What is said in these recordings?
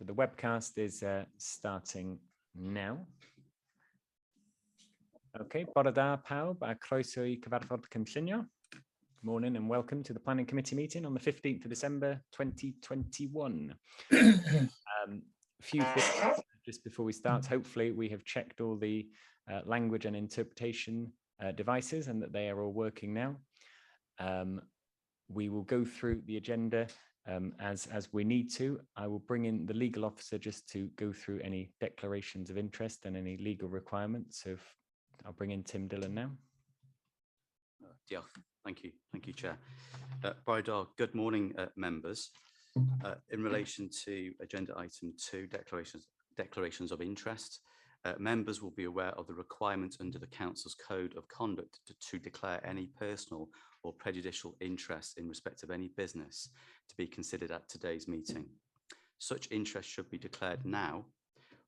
So the webcast is starting now. Okay, bore da pawb a croeso I cyfarfod cynllunio. Morning and welcome to the Planning Committee meeting on the 15th of December 2021. A few things just before we start. Hopefully we have checked all the language and interpretation devices and that they are all working now. We will go through the agenda as we need to. I will bring in the legal officer just to go through any declarations of interest and any legal requirements. So I'll bring in Tim Dillon now. Diolch. Thank you, Chair. Good morning, members. In relation to agenda item 2, declarations of interest, members will be aware of the requirement under the Council's Code of Conduct to declare any personal or prejudicial interest in respect of any business to be considered at today's meeting. Such interest should be declared now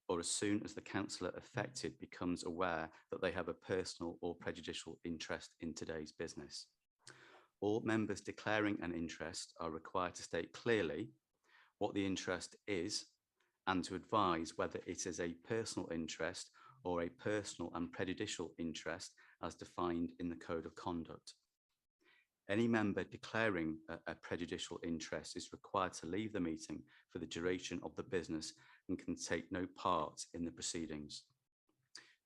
or as soon as the councillor affected becomes aware that they have a personal or prejudicial interest in today's business. All members declaring an interest are required to state clearly what the interest is and to advise whether it is a personal interest or a personal and prejudicial interest as defined in the Code of Conduct. Any member declaring a prejudicial interest is required to leave the meeting for the duration of the business and can take no part in the proceedings.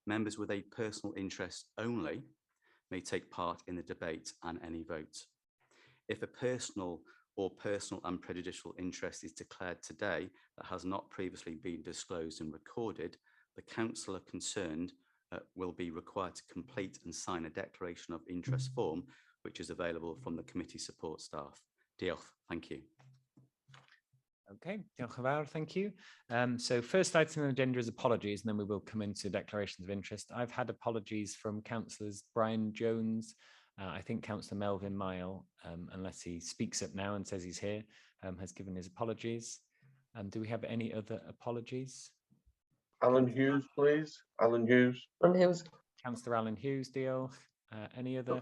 Members with a personal interest only may take part in the debate and any vote. If a personal and prejudicial interest is declared today that has not previously been disclosed and recorded, the councillor concerned will be required to complete and sign a declaration of interest form, which is available from the committee support staff. Diolch. Thank you. Okay, diolch yn fawr, thank you. So first item on the agenda is apologies, and then we will come into declarations of interest. I've had apologies from councillors Brian Jones, I think Councillor Melvin Mile, unless he speaks up now and says he's here, has given his apologies. Do we have any other apologies? Alan Hughes, please. Alan Hughes. Alan Hughes. Councillor Alan Hughes, diolch. Any other?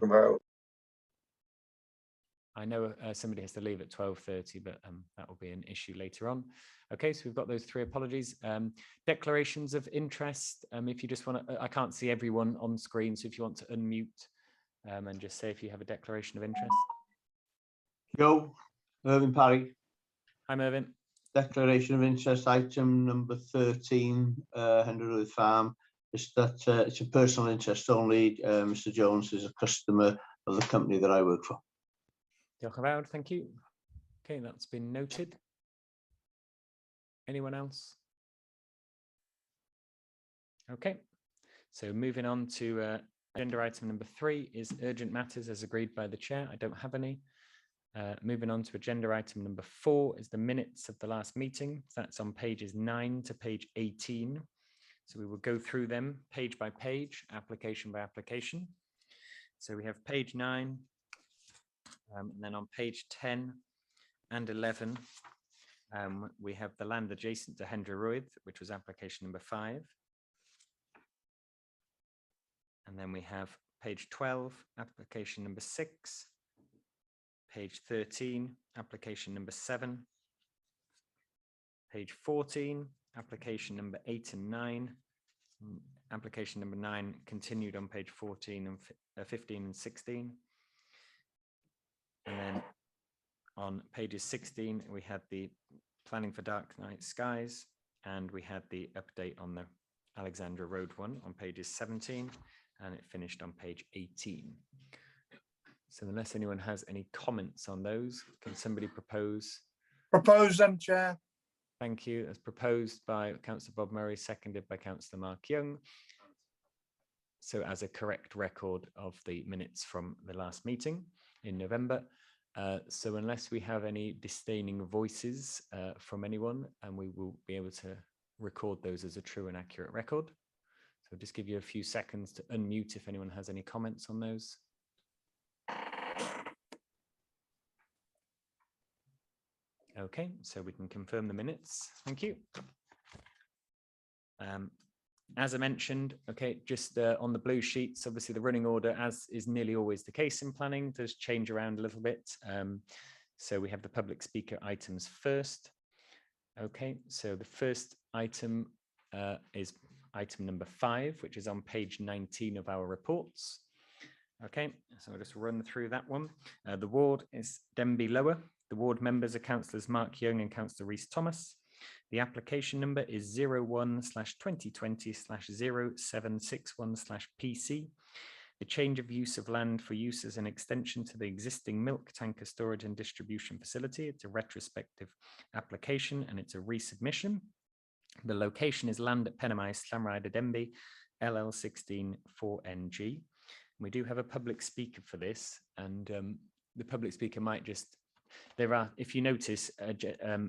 I know somebody has to leave at 12:30, but that will be an issue later on. Okay, so we've got those 3 apologies. Declarations of interest. If you just want to, I can't see everyone on screen, so if you want to unmute and just say if you have a declaration of interest. Joe, Mervyn Parry. Hi, Mervyn. Declaration of interest, item number 13, Henry Farm. It's that it's a personal interest only. Mr. Jones is a customer of the company that I work for. Diolch yn fawr, thank you. Okay, that's been noted. Anyone else? Okay, so moving on to agenda item number 3 is urgent matters as agreed by the chair. I don't have any. Moving on to agenda item number 4 is the minutes of the last meeting. That's on pages 9 to page 18. So we will go through them page by page, application by application. So we have page 9. And then on page 10 and 11, we have the land adjacent to RHYL, which was application number 5. And then we have page 12, application number 6. Page 13, application number 7. Page 14, application number 8 and 9. Application number 9 continued on page 14 and 15 and 16. And then on pages 16, we had the planning for dark night skies, and we had the update on the Alexandra Road one on pages 17, and it finished on page 18. So unless anyone has any comments on those, can somebody propose? Propose them, Chair. Thank you. As proposed by Councillor Bob Murray, seconded by Councillor Mark Young. So as a correct record of the minutes from the last meeting in November. So unless we have any disdaining voices from anyone, and we will be able to record those as a true and accurate record. So I'll just give you a few seconds to unmute if anyone has any comments on those. Okay, so we can confirm the minutes. Thank you. As I mentioned, okay, just on the blue sheets, obviously the running order, as is nearly always the case in planning, does change around a little bit. So we have the public speaker items first. Okay, so the first item is item number 5, which is on page 19 of our reports. Okay, so I'll just run through that one. The ward is Denby Lower. The ward members are councillors Mark Young and councillor Rhys Thomas. The application number is 01/2020/0761/PC. The change of use of land for use as an extension to the existing milk tanker storage and distribution facility. It's a retrospective application and it's a resubmission. The location is land at MAES, LLANRHAEADR Denby, LL16 4NG. We do have a public speaker for this, and the public speaker might just, there are, if you notice,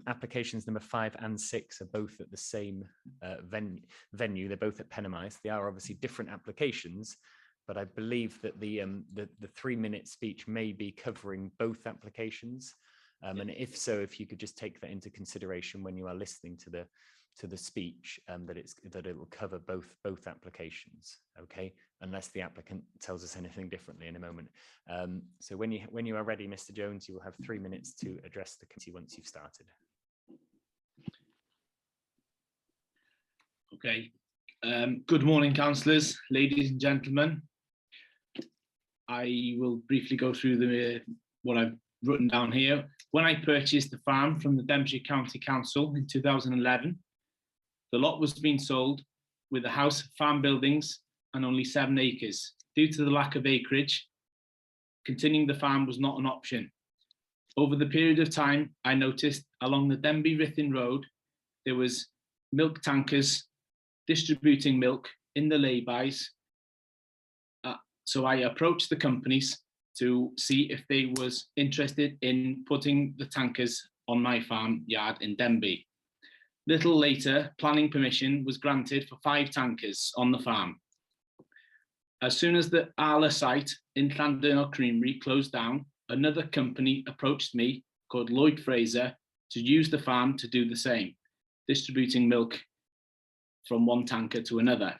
applications number 5 and 6 are both at the same venue. They're both at MAES. They are obviously different applications, but I believe that the 3-minute speech may be covering both applications. And if so, if you could just take that into consideration when you are listening to the speech, that it will cover both applications. Okay, unless the applicant tells us anything differently in a moment. So when you are ready, Mr. Jones, you will have 3 minutes to address the committee once you've started. Okay. Good morning, councillors, ladies and gentlemen. I will briefly go through what I've written down here. When I purchased the farm from the Denbighshire County Council in 2011, the lot was being sold with a house, farm buildings, and only 7 acres. Due to the lack of acreage, continuing the farm was not an option. Over the period of time, I noticed along the Denby-Rhythin Road, there was milk tankers distributing milk in the laybys. So I approached the companies to see if they was interested in putting the tankers on my farm yard in Denby. Little later, planning permission was granted for 5 tankers on the farm. As soon as the Arla site in Llandernau Creamery closed down, another company approached me called Lloyd Fraser to use the farm to do the same, distributing milk from one tanker to another.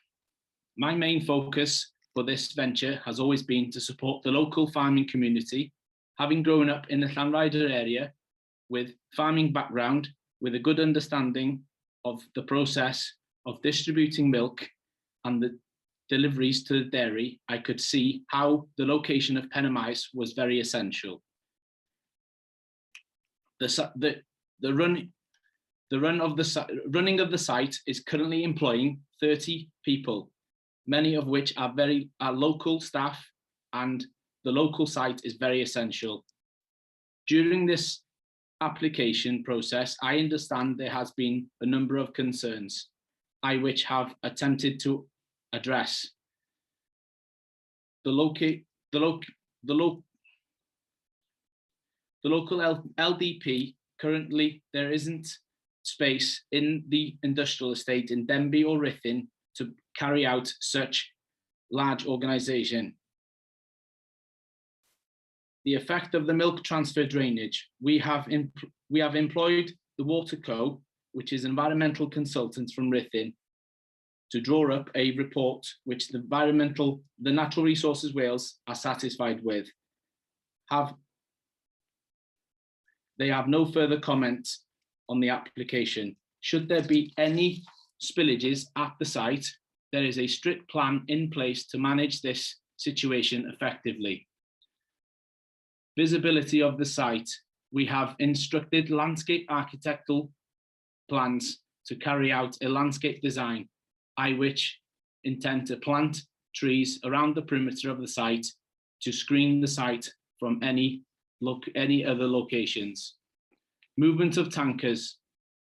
My main focus for this venture has always been to support the local farming community. Having grown up in the LLANRHAEADR area with farming background, with a good understanding of the process of distributing milk and the deliveries to the dairy, I could see how the location of MAES was very essential. Running of the site is currently employing 30 people, many of which are local staff, and the local site is very essential. During this application process, I understand there has been a number of concerns, which have attempted to address. The local LDP, currently there isn't space in the industrial estate in Denby or Rhythin to carry out such large organisation. The effect of the milk transfer drainage. We have employed the Water Co, which is environmental consultants from Rhythin, to draw up a report which the Natural Resources Wales are satisfied with. They have no further comments on the application. Should there be any spillages at the site, there is a strict plan in place to manage this situation effectively. Visibility of the site. We have instructed landscape architectural plans to carry out a landscape design, which intend to plant trees around the perimeter of the site to screen the site from any other locations. Movement of tankers,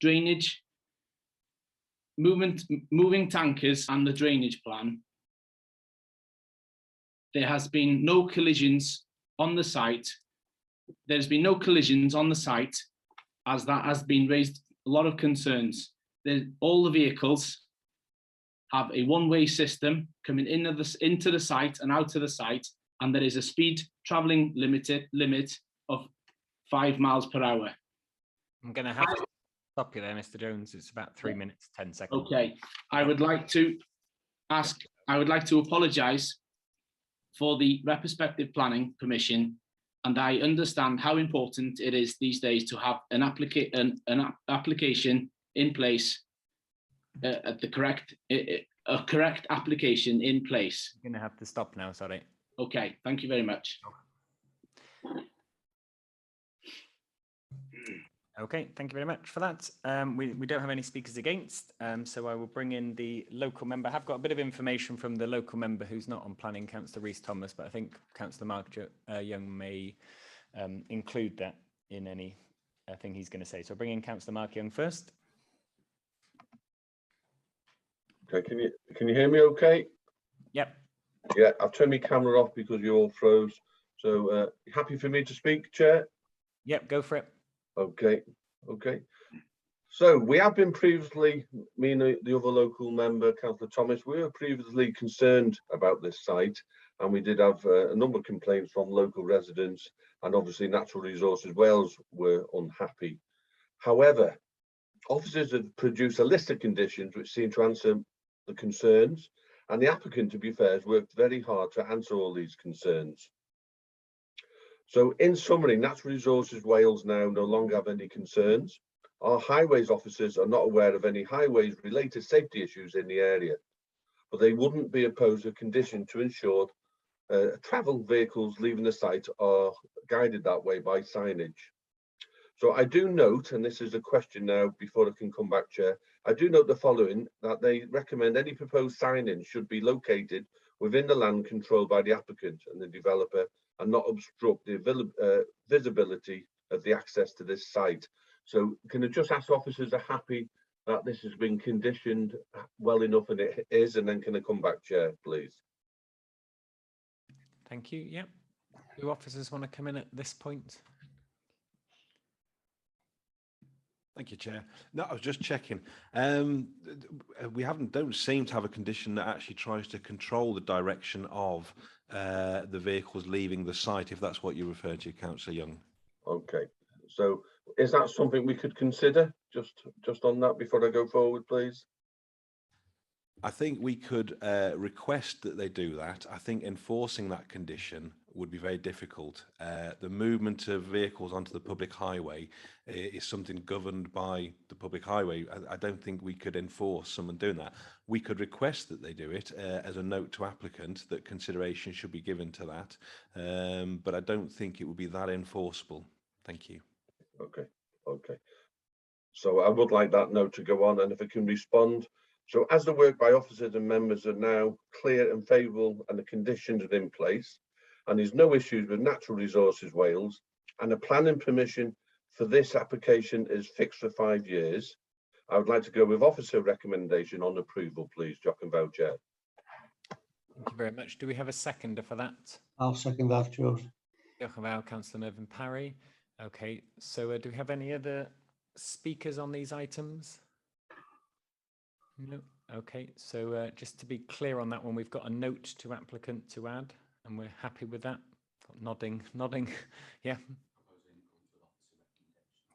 drainage, moving tankers and the drainage plan. There has been no collisions on the site. There's been no collisions on the site, as that has been raised a lot of concerns. All the vehicles have a one-way system coming into the site and out of the site, and there is a speed traveling limit of 5 miles per hour. I'm going to have to stop you there, Mr. Jones. It's about 3 minutes, 10 seconds. Okay, I would like to apologise for the retrospective planning permission and I understand how important it is these days to have an application in place, at the correct a correct application in place. You're going to have to stop now, sorry. Okay, thank you very much. Okay, thank you very much for that. We don't have any speakers against, so I will bring in the local member. I've got a bit of information from the local member who's not on planning, Councillor Rhys Thomas, but I think Councillor Mark Young may include that in any thing he's going to say. So I'll bring in Councillor Mark Young first. Okay, can you hear me okay? Yep. Yeah, I've turned my camera off because you all froze. So happy for me to speak, Chair? Yep, go for it. Okay. So we have been previously, me and the other local member, Councillor Thomas, we were previously concerned about this site, and we did have a number of complaints from local residents, and obviously Natural Resources Wales were unhappy. However, officers have produced a list of conditions which seem to answer the concerns, and the applicant, to be fair, has worked very hard to answer all these concerns. So in summary, Natural Resources Wales now no longer have any concerns. Our highways officers are not aware of any highways related safety issues in the area, but they wouldn't be opposed to a condition to ensure travel vehicles leaving the site are guided that way by signage. So I do note, and this is a question now before I can come back, Chair, I do note the following, that they recommend any proposed signage should be located within the land controlled by the applicant and the developer, and not obstruct the visibility of the access to this site. So can I just ask officers are happy that this has been conditioned well enough, and it is, and then can I come back, Chair, please? Thank you. Yep. Do officers want to come in at this point? Thank you, Chair. No, I was just checking. We don't seem to have a condition that actually tries to control the direction of the vehicles leaving the site, if that's what you refer to, Councillor Young. Okay, so is that something we could consider just on that before I go forward, please? I think we could request that they do that. I think enforcing that condition would be very difficult. The movement of vehicles onto the public highway is something governed by the public highway. I don't think we could enforce someone doing that. We could request that they do it as a note to applicant that consideration should be given to that. But I don't think it would be that enforceable. Thank you. Okay. So I would like that note to go on, and if it can respond. So as the work by officers and members are now clear and favourable and the conditions are in place, and there's no issues with Natural Resources Wales, and the planning permission for this application is fixed for 5 years, I would like to go with officer recommendation on approval, please, Jock and Vow, Chair. Thank you very much. Do we have a seconder for that? I'll second that, George. Jock and Vow, Councillor Mervyn Parry. Okay, so do we have any other speakers on these items? No. Okay, so just to be clear on that one, we've got a note to applicant to add, and we're happy with that. Nodding. Yeah.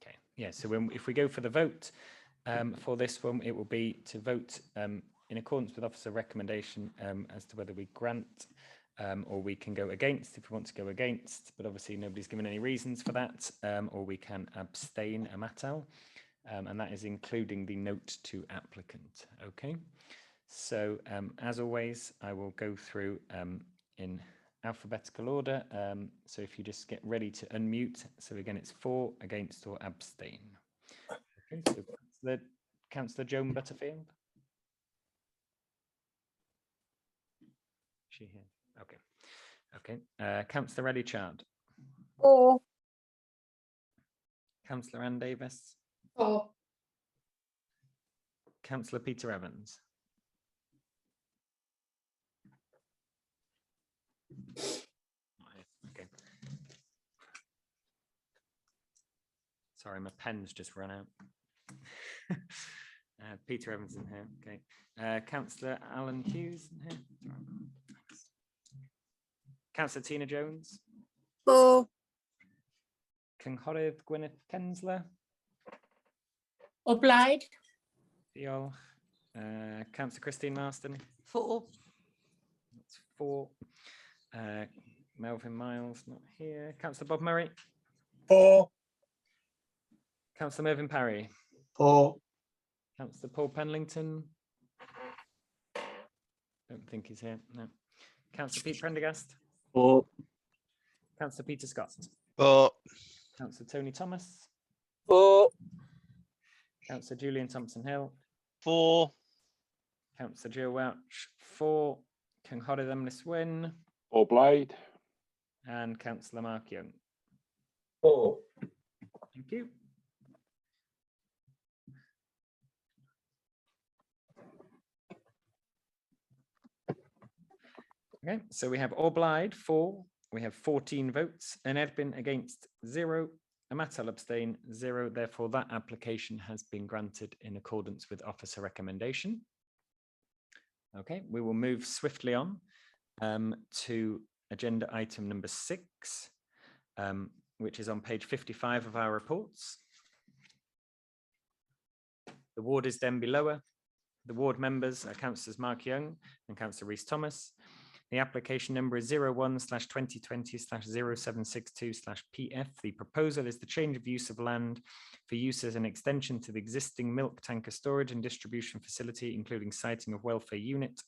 Okay. Yeah. So if we go for the vote for this one, it will be to vote in accordance with officer recommendation as to whether we grant or we can go against if we want to go against. But obviously nobody's given any reasons for that, or we can abstain a matter. And that is including the note to applicant. Okay, so as always, I will go through in alphabetical order. So if you just get ready to unmute. So again, it's for, against, or abstain. Okay, so Councillor Joan Butterfield. Is she here? Okay. Councillor Eddie Chard. For. Councillor Ann Davis. For. Councillor Peter Evans. Okay. Sorry, my pen's just run out. Peter Evans in here. Okay. Councillor Alan Hughes in here. Councillor Tina Jones. For. Cynghorydd Gwyneth Kensler. O blaid. Diolch. Councillor Christine Marston. For. That's 4. Melvin Miles, not here. Councillor Bob Murray. 4. Councillor Mervyn Parry. 4. Councillor Paul Penlington. Don't think he's here. No. Councillor Pete Prendergast. 4. Councillor Peter Scott. 4. Councillor Tony Thomas. 4. Councillor Julian Thompson Hill. 4. Councillor Joe Welch. 4. Cynghoredd Ymlyswyn. O blaid. And Councillor Mark Young. 4. Thank you. Okay, so we have Orblyde 4, we have 14 votes, an Edbin against 0, a Mattel abstain 0. Therefore, that application has been granted in accordance with officer recommendation. Okay, we will move swiftly on to agenda item number 6, which is on page 55 of our reports. The ward is Denby Lower. The ward members are Councillors Mark Young and Councillor Rhys Thomas. The application number is 01/2020/0762/PF. The proposal is the change of use of land for use as an extension to the existing milk tanker storage and distribution facility, including siting of welfare unit.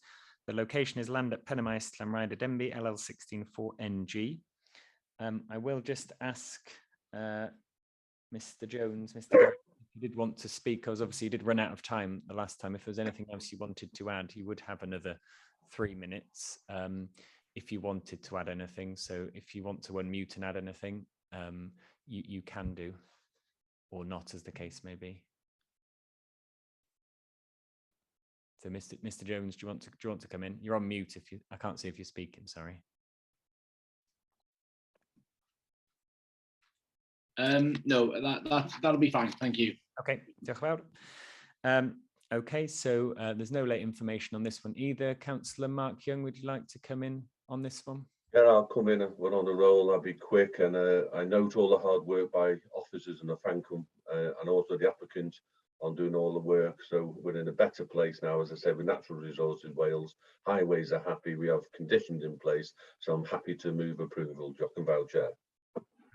The location is land at Penamice, LLANRHAEADR Denby, LL 164NG. I will just ask Mr. Jones, if you did want to speak, because obviously you did run out of time the last time. If there was anything else you wanted to add, you would have another 3 minutes if you wanted to add anything. So if you want to unmute and add anything, you can do, or not, as the case may be. So Mr. Jones, do you want to come in? You're on mute. If you, I can't see if you're speaking. Sorry. No, that'll be fine. Thank you. Okay. Diolch yn fawr. Okay, so there's no late information on this one either. Councillor Mark Young, would you like to come in on this one? Yeah, I'll come in. We're on a roll. I'll be quick, and I note all the hard work by officers, and I thank them, and also the applicant on doing all the work. So we're in a better place now, as I said, with natural resources Wales. Highways are happy. We have conditions in place, so I'm happy to move approval. Jock and Val, Chair.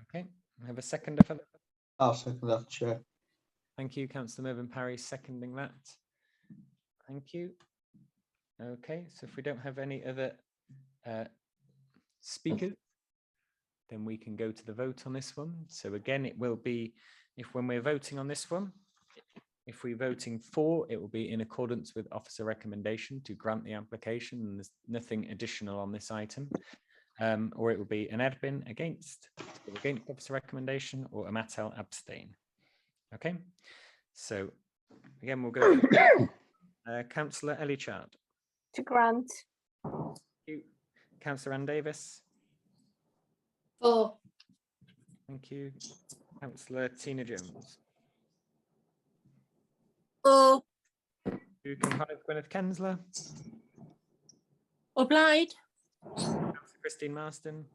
Okay, I have a seconder for that. I'll second that, Chair. Thank you, Councillor Mervyn Parry, seconding that. Thank you. Okay, so if we don't have any other speakers, then we can go to the vote on this one. So again, it will be, when we're voting on this one, if we're voting for, it will be in accordance with officer recommendation to grant the application, and there's nothing additional on this item. Or it will be an admin against officer recommendation, or a Mattel abstain. Okay, so again, we'll go Councillor Ellie Chard. To grant. Thank you. Councillor Ann Davis. 4. Thank you. Councillor Tina Jones. 4. Gwyneth Kensler. O blaid. Councillor Christine Marston.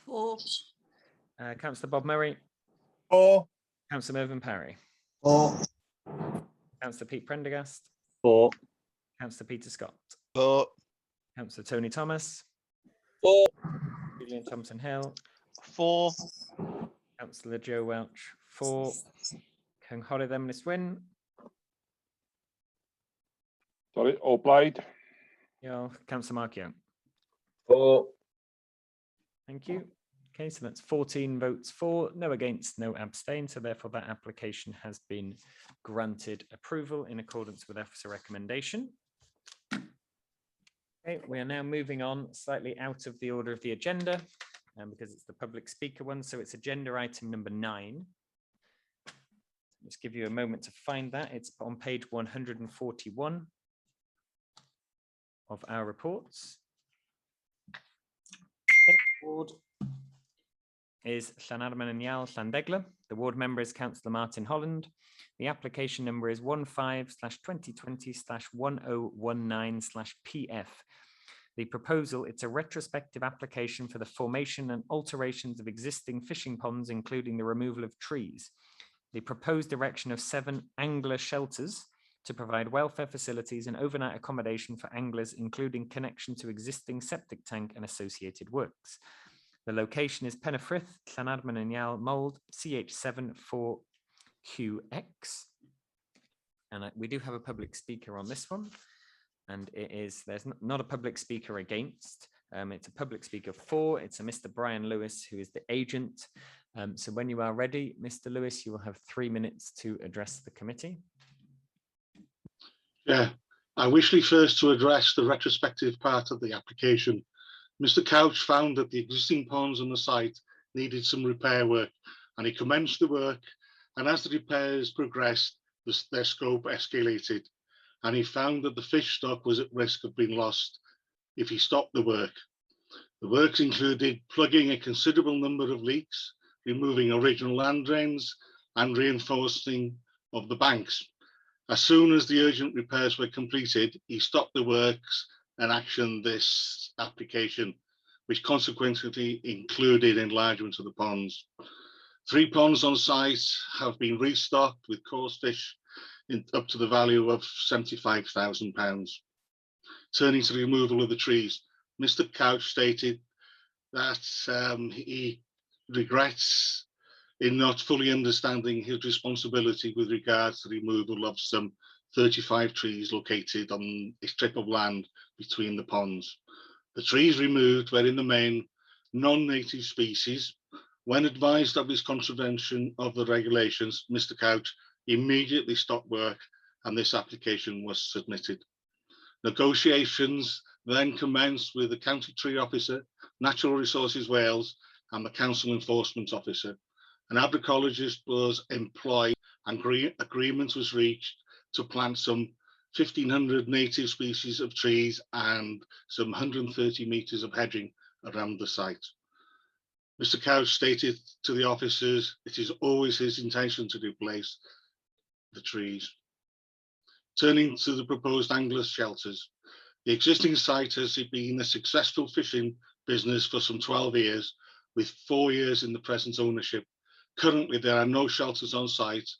4. Councillor Bob Murray. 4. Councillor Mervyn Parry. 4. Councillor Pete Prendergast. 4. Councillor Peter Scott. 4. Councillor Tony Thomas. 4. Julian Thompson Hill. 4. Councillor Joe Welch. 4. Cynghoredd Ymlyswyn. Sorry, O blaid. Councillor Mark Young. 4. Thank you. Okay, so that's 14 votes for, no against, no abstain. So therefore that application has been granted approval in accordance with officer recommendation. Okay, we are now moving on slightly out of the order of the agenda, because it's the public speaker one. So it's agenda item number 9. Let's give you a moment to find that. It's on page 141 of our reports. Okay, ward is LLANARMON and Llandegla. The ward member is Councillor Martin Holland. The application number is 15/2020/1019/PF. The proposal, it's a retrospective application for the formation and alterations of existing fishing ponds, including the removal of trees. The proposed erection of 7 angler shelters to provide welfare facilities and overnight accommodation for anglers, including connection to existing septic tank and associated works. The location is FFRITH, LLANARMON and YAL Mould, CH7 4QX. And we do have a public speaker on this one. And there's not a public speaker against. It's a public speaker for. It's a Mr. Brian Lewis, who is the agent. So when you are ready, Mr. Lewis, you will have 3 minutes to address the committee. Yeah, I wish first to address the retrospective part of the application. Mr. Couch found that the existing ponds on the site needed some repair work, and he commenced the work, and as the repairs progressed, their scope escalated, and he found that the fish stock was at risk of being lost if he stopped the work. The works included plugging a considerable number of leaks, removing original land drains, and reinforcing of the banks. As soon as the urgent repairs were completed, he stopped the works and actioned this application, which consequently included enlargement of the ponds. 3 ponds on site have been restocked with coarse fish up to the value of £75,000. Turning to the removal of the trees, Mr. Couch stated that he regrets in not fully understanding his responsibility with regards to the removal of some 35 trees located on a strip of land between the ponds. The trees removed were in the main non-native species. When advised of his contravention of the regulations, Mr. Couch immediately stopped work and this application was submitted. Negotiations then commenced with the County Tree Officer, Natural Resources Wales and the Council Enforcement Officer. An agroecologist was employed and agreement was reached to plant some 1,500 native species of trees and some 130 metres of hedging around the site. Mr. Couch stated to the officers it is always his intention to replace the trees. Turning to the proposed angler shelters, the existing site has been a successful fishing business for some 12 years, with 4 years in the present ownership. Currently, there are no shelters on site,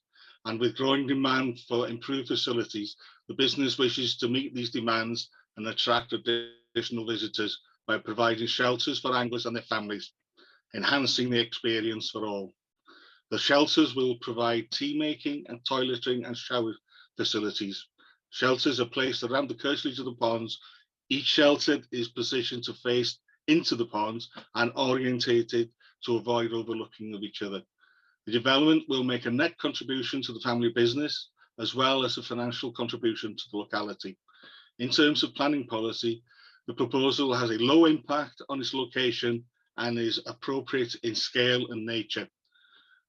and with growing demand for improved facilities, the business wishes to meet these demands and attract additional visitors by providing shelters for anglers and their families, enhancing the experience for all. The shelters will provide tea making and toileting and shower facilities. Shelters are placed around the curtilage of the ponds. Each shelter is positioned to face into the ponds and orientated to avoid overlooking of each other. The development will make a net contribution to the family business, as well as a financial contribution to the locality. In terms of planning policy, the proposal has a low impact on its location and is appropriate in scale and nature.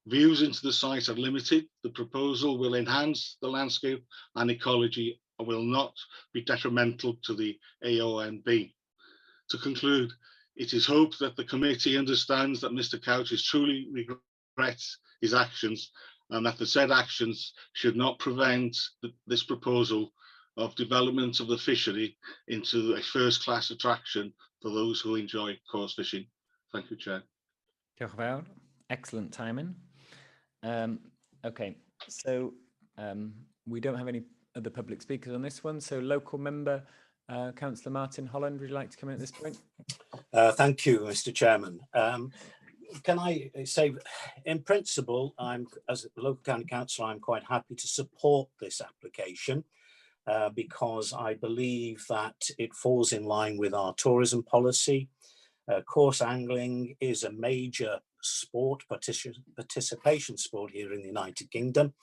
Views into the site are limited. The proposal will enhance the landscape and ecology and will not be detrimental to the AONB. To conclude, it is hoped that the committee understands that Mr. Couch is truly regrets his actions and that the said actions should not prevent this proposal of development of the fishery into a first-class attraction for those who enjoy coarse fishing. Thank you, Chair. Diolch yn fawr. Excellent timing. Okay, so we don't have any other public speakers on this one. So local member, Councillor Martin Holland, would you like to come in at this point? Thank you, Mr. Chairman. Can I say, in principle, as a local county councillor, I'm quite happy to support this application because I believe that it falls in line with our tourism policy. Coarse angling is a major sport, participation sport here in the United Kingdom,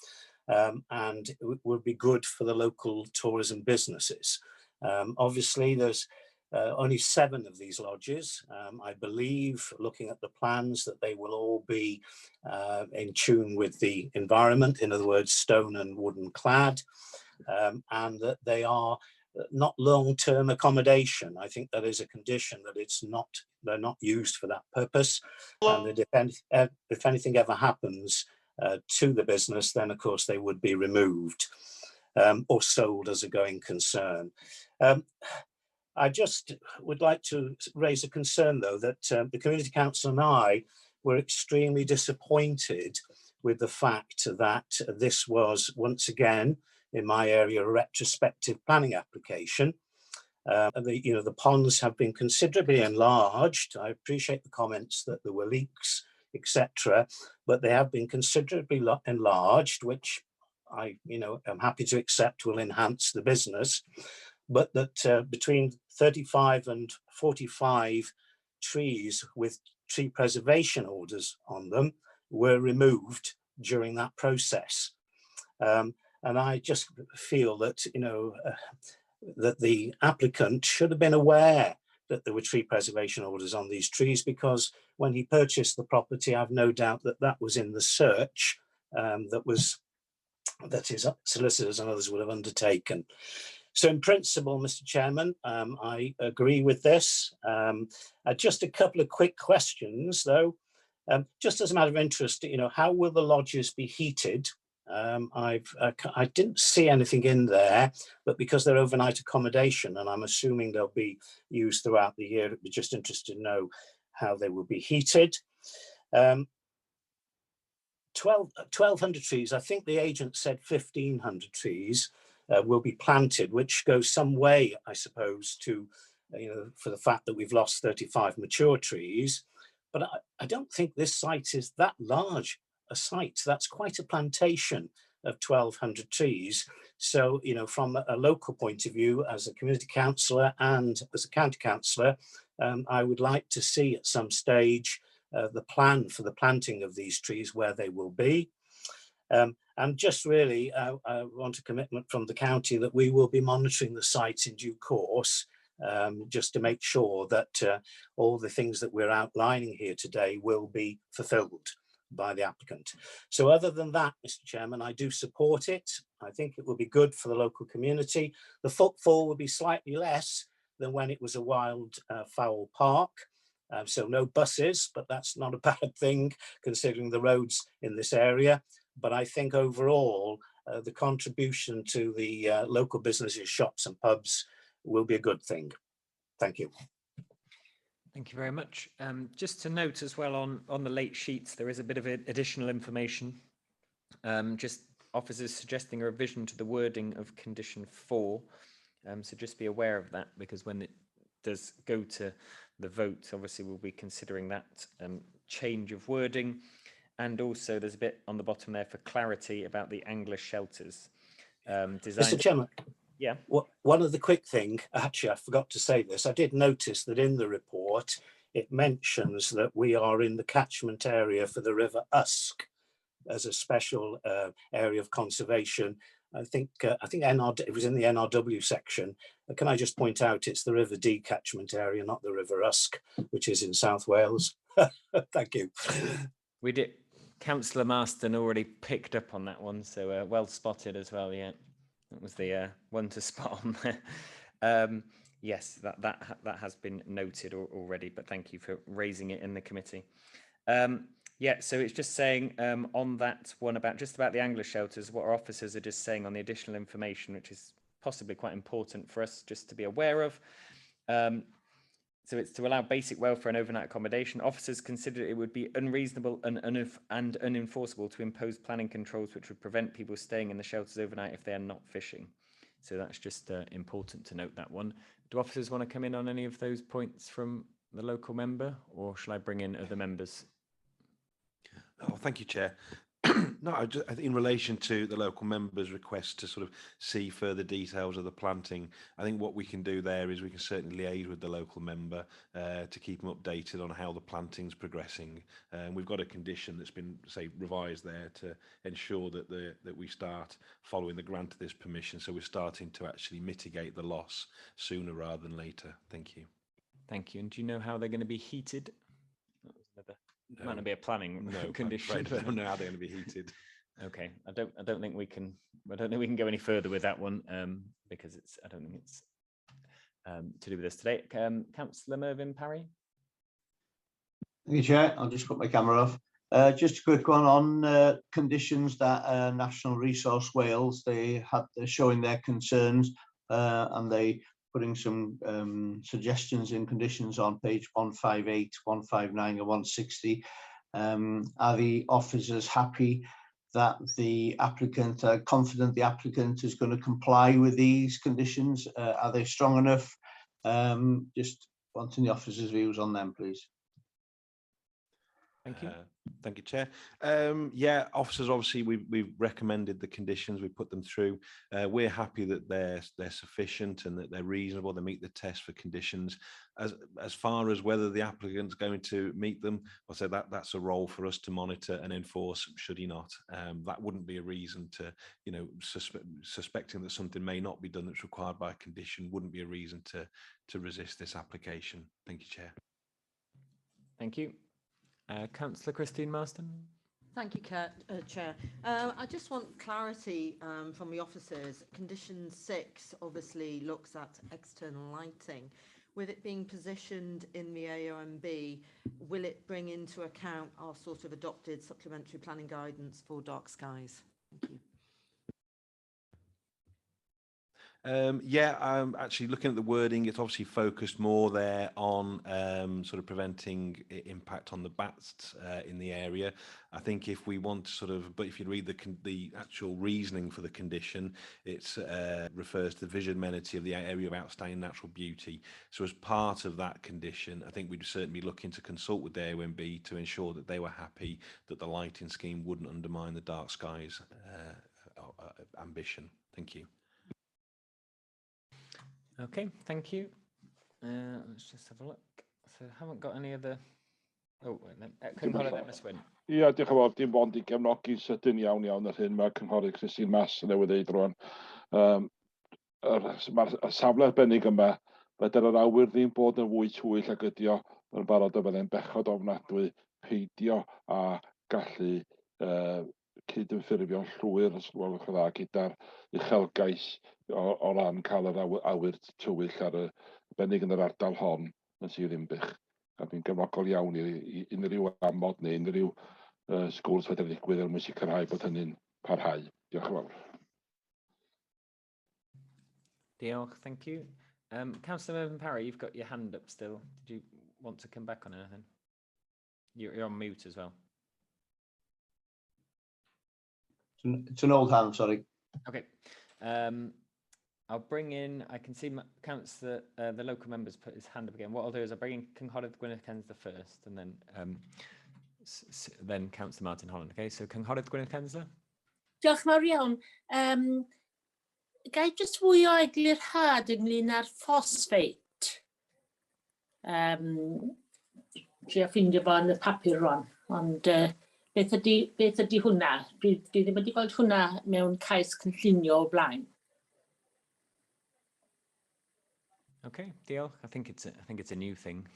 and it would be good for the local tourism businesses. Obviously, there's only 7 of these lodges. I believe, looking at the plans, that they will all be in tune with the environment, in other words, stone and wooden clad, and that they are not long-term accommodation. I think that is a condition that they're not used for that purpose, and that if anything ever happens to the business, then of course they would be removed or sold as a going concern. I just would like to raise a concern, though, that the Community Council and I were extremely disappointed with the fact that this was, once again, in my area, a retrospective planning application. The ponds have been considerably enlarged. I appreciate the comments that there were leaks, etc., but they have been considerably enlarged, which I, am happy to accept will enhance the business. But that between 35 and 45 trees with tree preservation orders on them were removed during that process. And I just feel that, that the applicant should have been aware that there were tree preservation orders on these trees, because when he purchased the property, I've no doubt that that was in the search that his solicitors and others would have undertaken. So in principle, Mr. Chairman, I agree with this. Just a couple of quick questions though. Just as a matter of interest, how will the lodges be heated? I didn't see anything in there, but because they're overnight accommodation and I'm assuming they'll be used throughout the year, I'd be just interested to know how they will be heated. 1,200 trees, I think the agent said 1,500 trees will be planted, which goes some way, I suppose, to, for the fact that we've lost 35 mature trees. But I don't think this site is that large a site. That's quite a plantation of 1,200 trees. So, from a local point of view, as a community councillor and as a county councillor, I would like to see at some stage the plan for the planting of these trees, where they will be. And just really, I want a commitment from the county that we will be monitoring the sites in due course, just to make sure that all the things that we're outlining here today will be fulfilled by the applicant. So other than that, Mr. Chairman, I do support it. I think it will be good for the local community. The footfall will be slightly less than when it was a wild fowl park. So no buses, but that's not a bad thing considering the roads in this area. But I think overall, the contribution to the local businesses, shops and pubs will be a good thing. Thank you. Thank you very much. Just to note as well on the late sheets, there is a bit of additional information. Just officers suggesting a revision to the wording of condition 4. So just be aware of that, because when it does go to the vote, obviously we'll be considering that change of wording. And also there's a bit on the bottom there for clarity about the angler shelters. Mr. Chairman. Yeah. One of the quick thing, actually, I forgot to say this. I did notice that in the report, it mentions that we are in the catchment area for the River Usk as a special area of conservation. I think it was in the NRW section. Can I just point out it's the River Dee catchment area, not the River Usk, which is in South Wales. Thank you. We did. Councillor Marston already picked up on that one, so well spotted as well. Yeah, that was the one to spot on there. Yes, that has been noted already, but thank you for raising it in the committee. Yeah, so it's just saying on that one about the angler shelters, what our officers are just saying on the additional information, which is possibly quite important for us just to be aware of. So it's to allow basic welfare and overnight accommodation. Officers consider it would be unreasonable and unenforceable to impose planning controls which would prevent people staying in the shelters overnight if they are not fishing. So that's just important to note that one. Do officers want to come in on any of those points from the local member, or shall I bring in other members? Oh, thank you, Chair. No, I think in relation to the local members' request to sort of see further details of the planting, I think what we can do there is we can certainly liaise with the local member to keep them updated on how the planting's progressing. We've got a condition that's been, say, revised there to ensure that that we start following the grant of this permission, so we're starting to actually mitigate the loss sooner rather than later. Thank you. Thank you. And do you know how they're going to be heated? That was another. No, might not be a planning condition. I don't know how they're going to be heated. Okay, I don't think we can. I don't think we can go any further with that one because I don't think it's to do with us today. Councillor Mervyn Parry. Thank you, Chair. I'll just put my camera off. Just a quick one on conditions that National Resource Wales, they're showing their concerns and they putting some suggestions in conditions on page 158, 159 and 160. Are the officers happy that the applicant, confident the applicant is going to comply with these conditions? Are they strong enough Just wanting the officers' views on them, please. Thank you. Thank you, Chair. Yeah, officers, obviously, we've recommended the conditions, we put them through. We're happy that they're sufficient and that they're reasonable, they meet the test for conditions. As far as whether the applicant's going to meet them, I'll say that's a role for us to monitor and enforce, should he not. That wouldn't be a reason to, you know, suspecting that something may not be done that's required by a condition wouldn't be a reason to resist this application. Thank you, Chair. Thank you. Councillor Christine Marston. Thank you, Chair. I just want clarity from the officers. Condition 6 obviously looks at external lighting. With it being positioned in the AONB, will it bring into account our sort of adopted supplementary planning guidance for dark skies? Thank you. Yeah, actually looking at the wording, it's obviously focused more there on sort of preventing impact on the bats in the area. I think if we want to sort of, but if you read the actual reasoning for the condition, it refers to the visual amenity of the area of outstanding natural beauty. So as part of that condition, I think we'd certainly be looking to consult with the AONB to ensure that they were happy that the lighting scheme wouldn't undermine the dark skies ambition. Thank you. Okay, thank you. Let's just have a look. So I haven't got any other. Oh, cynghorydd Emrys Wyn. Ia, diolch yn fawr, dim ond i gefnogi sydyn iawn yr hyn mae cynghorydd Christine Mas yn newydd ddeud rwan. Mae'r safle arbennig yma, byddai'r yr awyr ddim bod yn fwy tywyll ag ydi o yn barod o byddai'n bechod ofnadwy peidio a gallu cydymffurfio'n llwyr os gwelwch yn dda gyda'r uchelgais o ran cael yr awyr tywyll ar y arbennig yn yr ardal hon yn Sir Ddinbych. A dwi'n gefnogol iawn i unrhyw amod neu unrhyw sgwrs fedra ddigwydd er mwyn sicrhau bod hynny'n parhau. Diolch yn fawr. Diolch, thank you. Councillor Mervyn Parry, you've got your hand up still. Did you want to come back on anything? You're on mute as well. It's an old hand, sorry. Okay. I'll bring in, I can see Councillor, the local member's put his hand up again. What I'll do is I'll bring in Cynghorydd Gwyneth Kensler first and then Councillor Martin Holland. Okay, so Cynghorydd Gwyneth Kensler. Diolch yn fawr iawn. Gai jyst fwy o eglurhad ynglyn â'r ffosfeit. Trio ffindio fo yn y papur rwan, ond beth ydy hwnna? Dwi ddim wedi gweld hwnna mewn cais cynllunio o blaen. Okay, diolch. I think it's a new thing.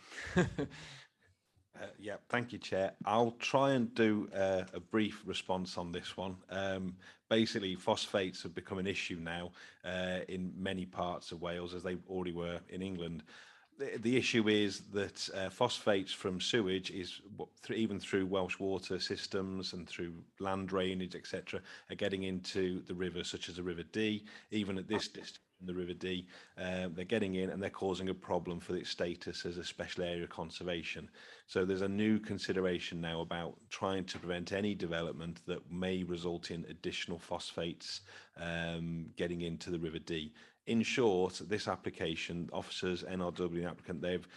Yeah, thank you, Chair. I'll try and do a brief response on this one. Basically, phosphates have become an issue now in many parts of Wales, as they already were in England. The issue is that phosphates from sewage is even through Welsh water systems and through land drainage, etc., are getting into the rivers, such as the River Dee. Even at this distance from the River Dee, they're getting in and they're causing a problem for its status as a special area of conservation. So there's a new consideration now about trying to prevent any development that may result in additional phosphates getting into the River Dee. In short, this application, officers, NRW and applicant, they've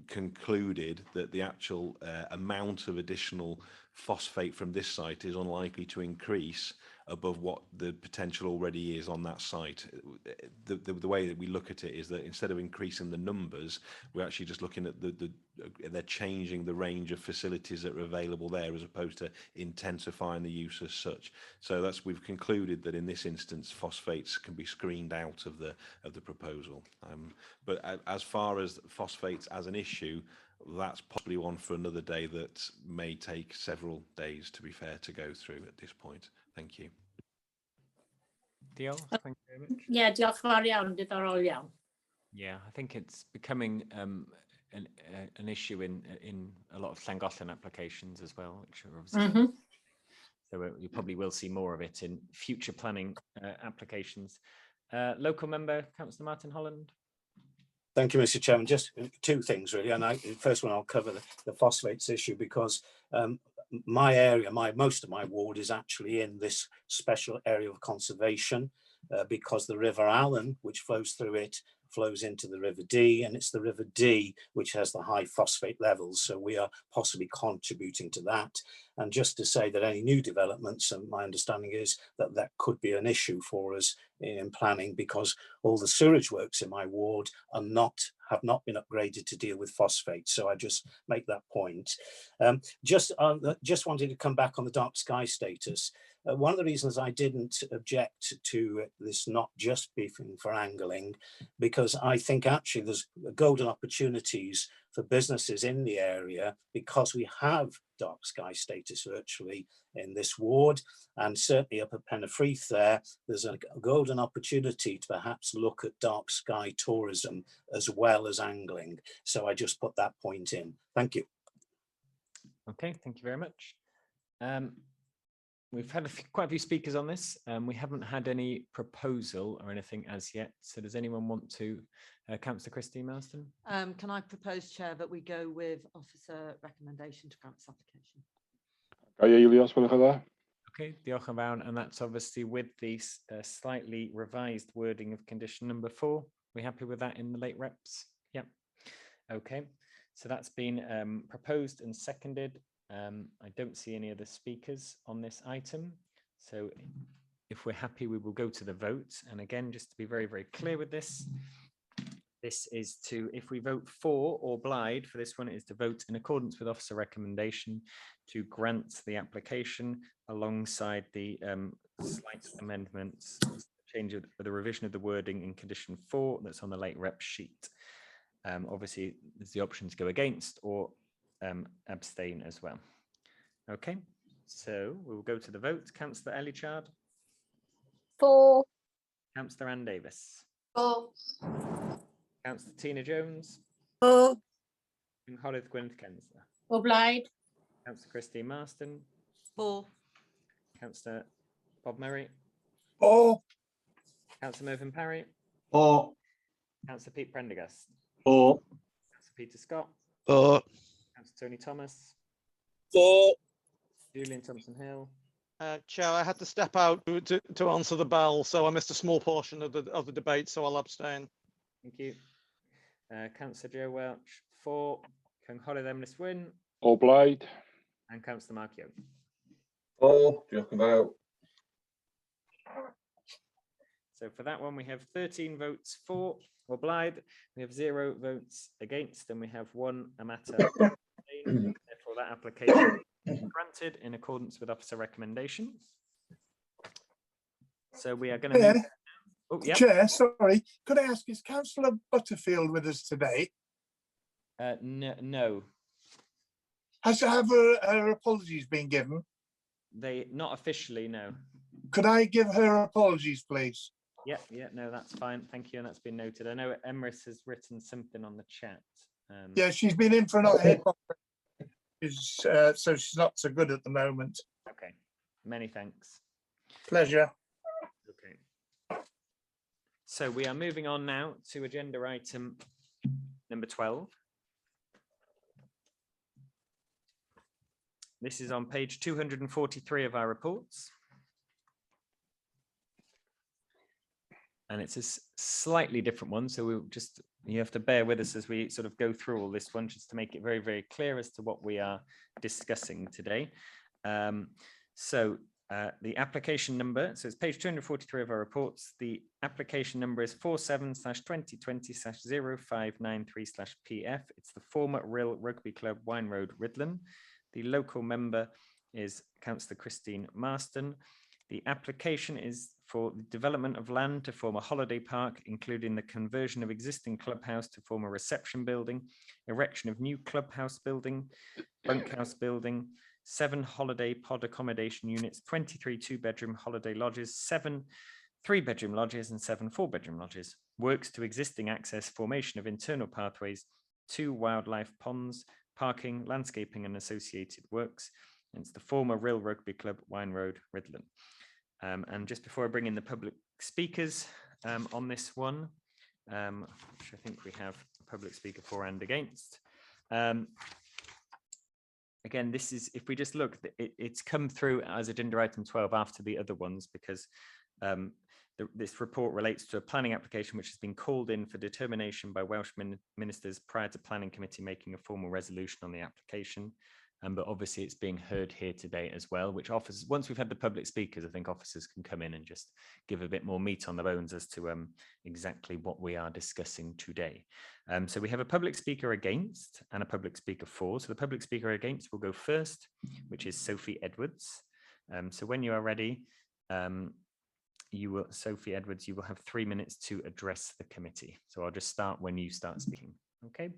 concluded that the actual amount of additional phosphate from this site is unlikely to increase above what the potential already is on that site. The way that we look at it is that instead of increasing the numbers, we're actually just looking at they're changing the range of facilities that are available there as opposed to intensifying the use as such. So we've concluded that in this instance, phosphates can be screened out of the proposal. But as far as phosphates as an issue, that's possibly one for another day that may take several days, to be fair, to go through at this point. Thank you. Diolch, thank you very much. Yeah, diolch yn fawr iawn, diddorol iawn. Yeah, I think it's becoming an issue in a lot of Llangollen applications as well, which are obviously so you probably will see more of it in future planning applications. Local member, Councillor Martin Holland. Thank you, Mr. Chairman. Just two things really, and first one I'll cover the phosphates issue because my area, most of my ward is actually in this special area of conservation because the River Allen, which flows through it, flows into the River Dee, and it's the River Dee which has the high phosphate levels. So we are possibly contributing to that. And just to say that any new developments, and my understanding is that that could be an issue for us in planning, because all the sewage works in my ward have not been upgraded to deal with phosphate. So I just make that point. Just wanted to come back on the dark sky status. One of the reasons I didn't object to this not just being for angling, because I think actually there's golden opportunities for businesses in the area, because we have dark sky status virtually in this ward, and certainly up at FFRITH there's a golden opportunity to perhaps look at dark sky tourism as well as angling. So I just put that point in. Thank you. Okay, thank you very much. We've had quite a few speakers on this. We haven't had any proposal or anything as yet. So does anyone want to, Councillor Christine Marston? Can I propose, Chair, that we go with officer recommendation to grant this application? Okay, diolch yn fawr, and that's obviously with the slightly revised wording of condition number 4. We happy with that in the late reps? Yep. Okay, so that's been proposed and seconded. I don't see any other speakers on this item. So if we're happy, we will go to the vote. And again, just to be very, very clear with this, this is to, if we vote for or BLYD for this one, is to vote in accordance with officer recommendation to grant the application alongside the slight amendments, change of the revision of the wording in condition 4 that's on the late rep sheet. Obviously, there's the option to go against or abstain as well. Okay, so we'll go to the vote. Councillor Ellichard. For. Councillor Ann Davis. For. Councillor Tina Jones. For. Cynghorydd Gwyneth Kensler. O blaid. Councillor Christine Marston. For. Councillor Bob Murray. For. Councillor Mervyn Parry. For. Councillor Pete Prendergast. For. Councillor Peter Scott. For. Councillor Tony Thomas. For. Julian Thompson Hill. Chair, I had to step out to answer the bell, so I missed a small portion of the debate, so I'll abstain. Thank you. Councillor Joe Welch. For. Cynghorydd Emrys Wyn. O blaid. And Councillor Mark Young. For. Diolch yn fawr. So for that one, we have 13 votes for or BLYD. We have 0 votes against, and we have 1 matter. Therefore, that application is granted in accordance with officer recommendation. So we are going to. Oh, yeah. Chair, sorry, could I ask, is Councillor Butterfield with us today? No. Have her apologies been given? They not officially, no. Could I give her apologies, please? Yeah, no, that's fine. Thank you, and that's been noted. I know Emrys has written something on the chat. Yeah, she's been in for an head so she's not so good at the moment. Okay, many thanks. Pleasure. Okay. So we are moving on now to agenda item number 12. This is on page 243 of our reports. And it's a slightly different one, so you have to bear with us as we sort of go through all this one, just to make it very, very clear as to what we are discussing today. The application number, so it's page 243 of our reports. The application number is 47/2020/0593/PF. It's the former RHYL Rugby Club, Wine Road, Rhuddlan. The local member is Councillor Christine Marston. The application is for the development of land to form a holiday park, including the conversion of existing clubhouse to form a reception building, erection of new clubhouse building, bunkhouse building, 7 holiday pod accommodation units, 23 2-bedroom holiday lodges, 7 3-bedroom lodges, and 7 4-bedroom lodges. Works to existing access, formation of internal pathways, 2 wildlife ponds, parking, landscaping, and associated works. And it's the former RHYL Rugby Club, Wine Road, Rhuddlan. And just before I bring in the public speakers on this one, which I think we have a public speaker for and against. Again, this is, if we just look, it's come through as agenda item 12 after the other ones, because This report relates to a planning application which has been called in for determination by Welsh ministers prior to planning committee making a formal resolution on the application. But obviously it's being heard here today as well, which offers, once we've had the public speakers, I think officers can come in and just give a bit more meat on the bones as to exactly what we are discussing today. So we have a public speaker against and a public speaker for. So the public speaker against will go first, which is Sophie Edwards. So when you are ready, Sophie Edwards, you will have 3 minutes to address the committee. So I'll just start when you start speaking. Okay.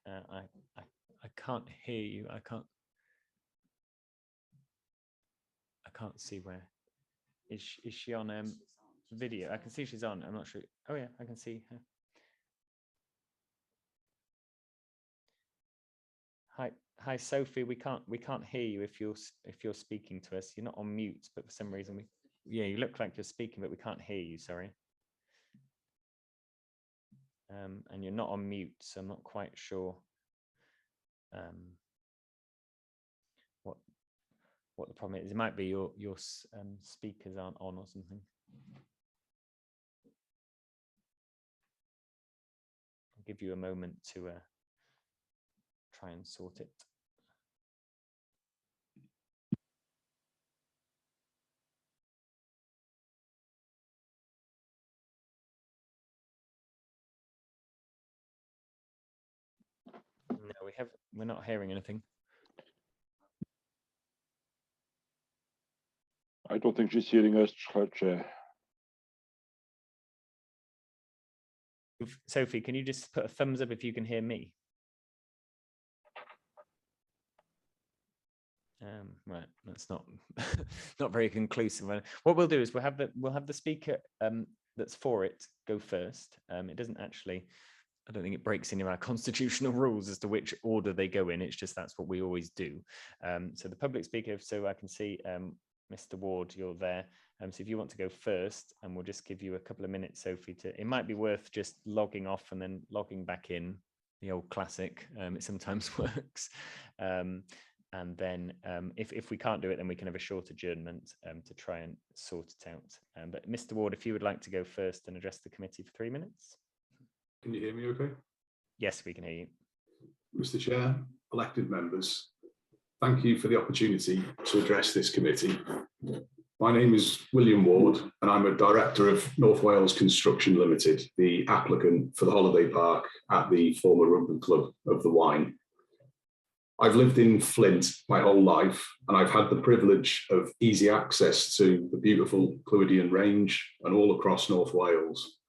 I can't hear you. I can't see where. Is she on video? I can see she's on. I'm not sure. Oh yeah, I can see her. Hi Sophie. We can't hear you if you're speaking to us. You're not on mute, but for some reason you look like you're speaking, but we can't hear you. Sorry. And you're not on mute, so I'm not quite sure what the problem is. It might be your speakers aren't on or something. I'll give you a moment to try and sort it. No, we're not hearing anything. I don't think she's hearing us, Chair. Sophie, can you just put a thumbs up if you can hear me? Right, that's not not very conclusive. What we'll do is we'll have the speaker that's for it go first. It doesn't actually, I don't think it breaks any of our constitutional rules as to which order they go in. It's just that's what we always do. So the public speaker, so I can see Mr. Ward, you're there. So if you want to go first, and we'll just give you a couple of minutes, Sophie, it might be worth just logging off and then logging back in, the old classic. It sometimes works. And then if we can't do it, then we can have a short adjournment to try and sort it out. But Mr. Ward, if you would like to go first and address the committee for 3 minutes. Can you hear me okay? Yes, we can hear you. Mr. Chair, elected members, thank you for the opportunity to address this committee. My name is William Ward, and I'm a director of North Wales Construction Limited, the applicant for the holiday park at the former rugby club of the WAEN. I've lived in Flint my whole life, and I've had the privilege of easy access to the beautiful Clwyddian Range and all across North Wales.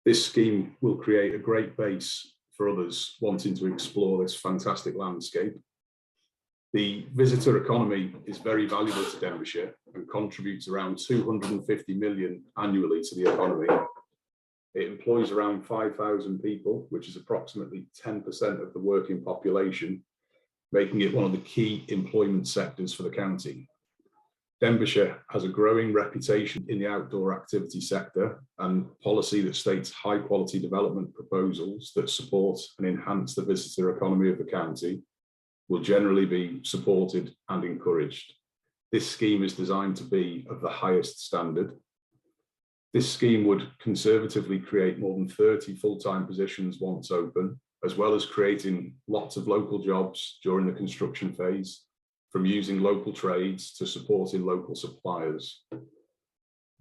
This scheme will create a great base for others wanting to explore this fantastic landscape. The visitor economy is very valuable to Denbighshire and contributes around 250 million annually to the economy. It employs around 5,000 people, which is approximately 10% of the working population, making it one of the key employment sectors for the county. Denbighshire has a growing reputation in the outdoor activity sector, and policy that states high quality development proposals that support and enhance the visitor economy of the county will generally be supported and encouraged. This scheme is designed to be of the highest standard. This scheme would conservatively create more than 30 full-time positions once open, as well as creating lots of local jobs during the construction phase, from using local trades to supporting local suppliers.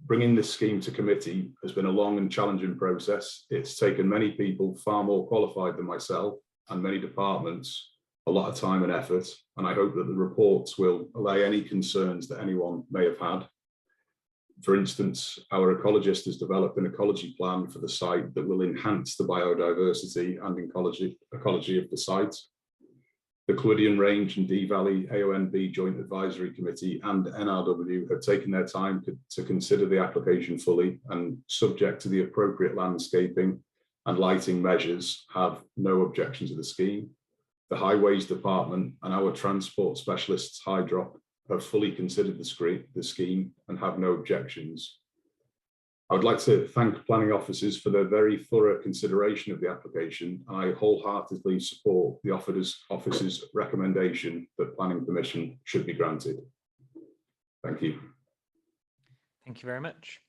Bringing this scheme to committee has been a long and challenging process. It's taken many people far more qualified than myself and many departments a lot of time and effort, and I hope that the reports will allay any concerns that anyone may have had. For instance, our ecologist has developed an ecology plan for the site that will enhance the biodiversity and ecology of the site. The Clwyddian Range and Dee Valley AONB Joint Advisory Committee and NRW have taken their time to consider the application fully, and subject to the appropriate landscaping and lighting measures, have no objection to the scheme. The Highways Department and our transport specialists, Hydrop, have fully considered the scheme and have no objections. I would like to thank planning officers for their very thorough consideration of the application. I wholeheartedly support the officer's recommendation that planning permission should be granted. Thank you. Thank you very much.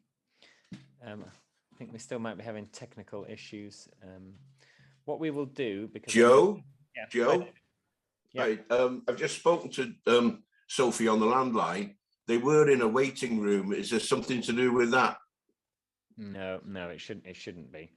I think we still might be having technical issues. What we will do, because Joe, yeah, Joe, yeah. I've just spoken to Sophie on the landline. They were in a waiting room. Is there something to do with that? No, it shouldn't be.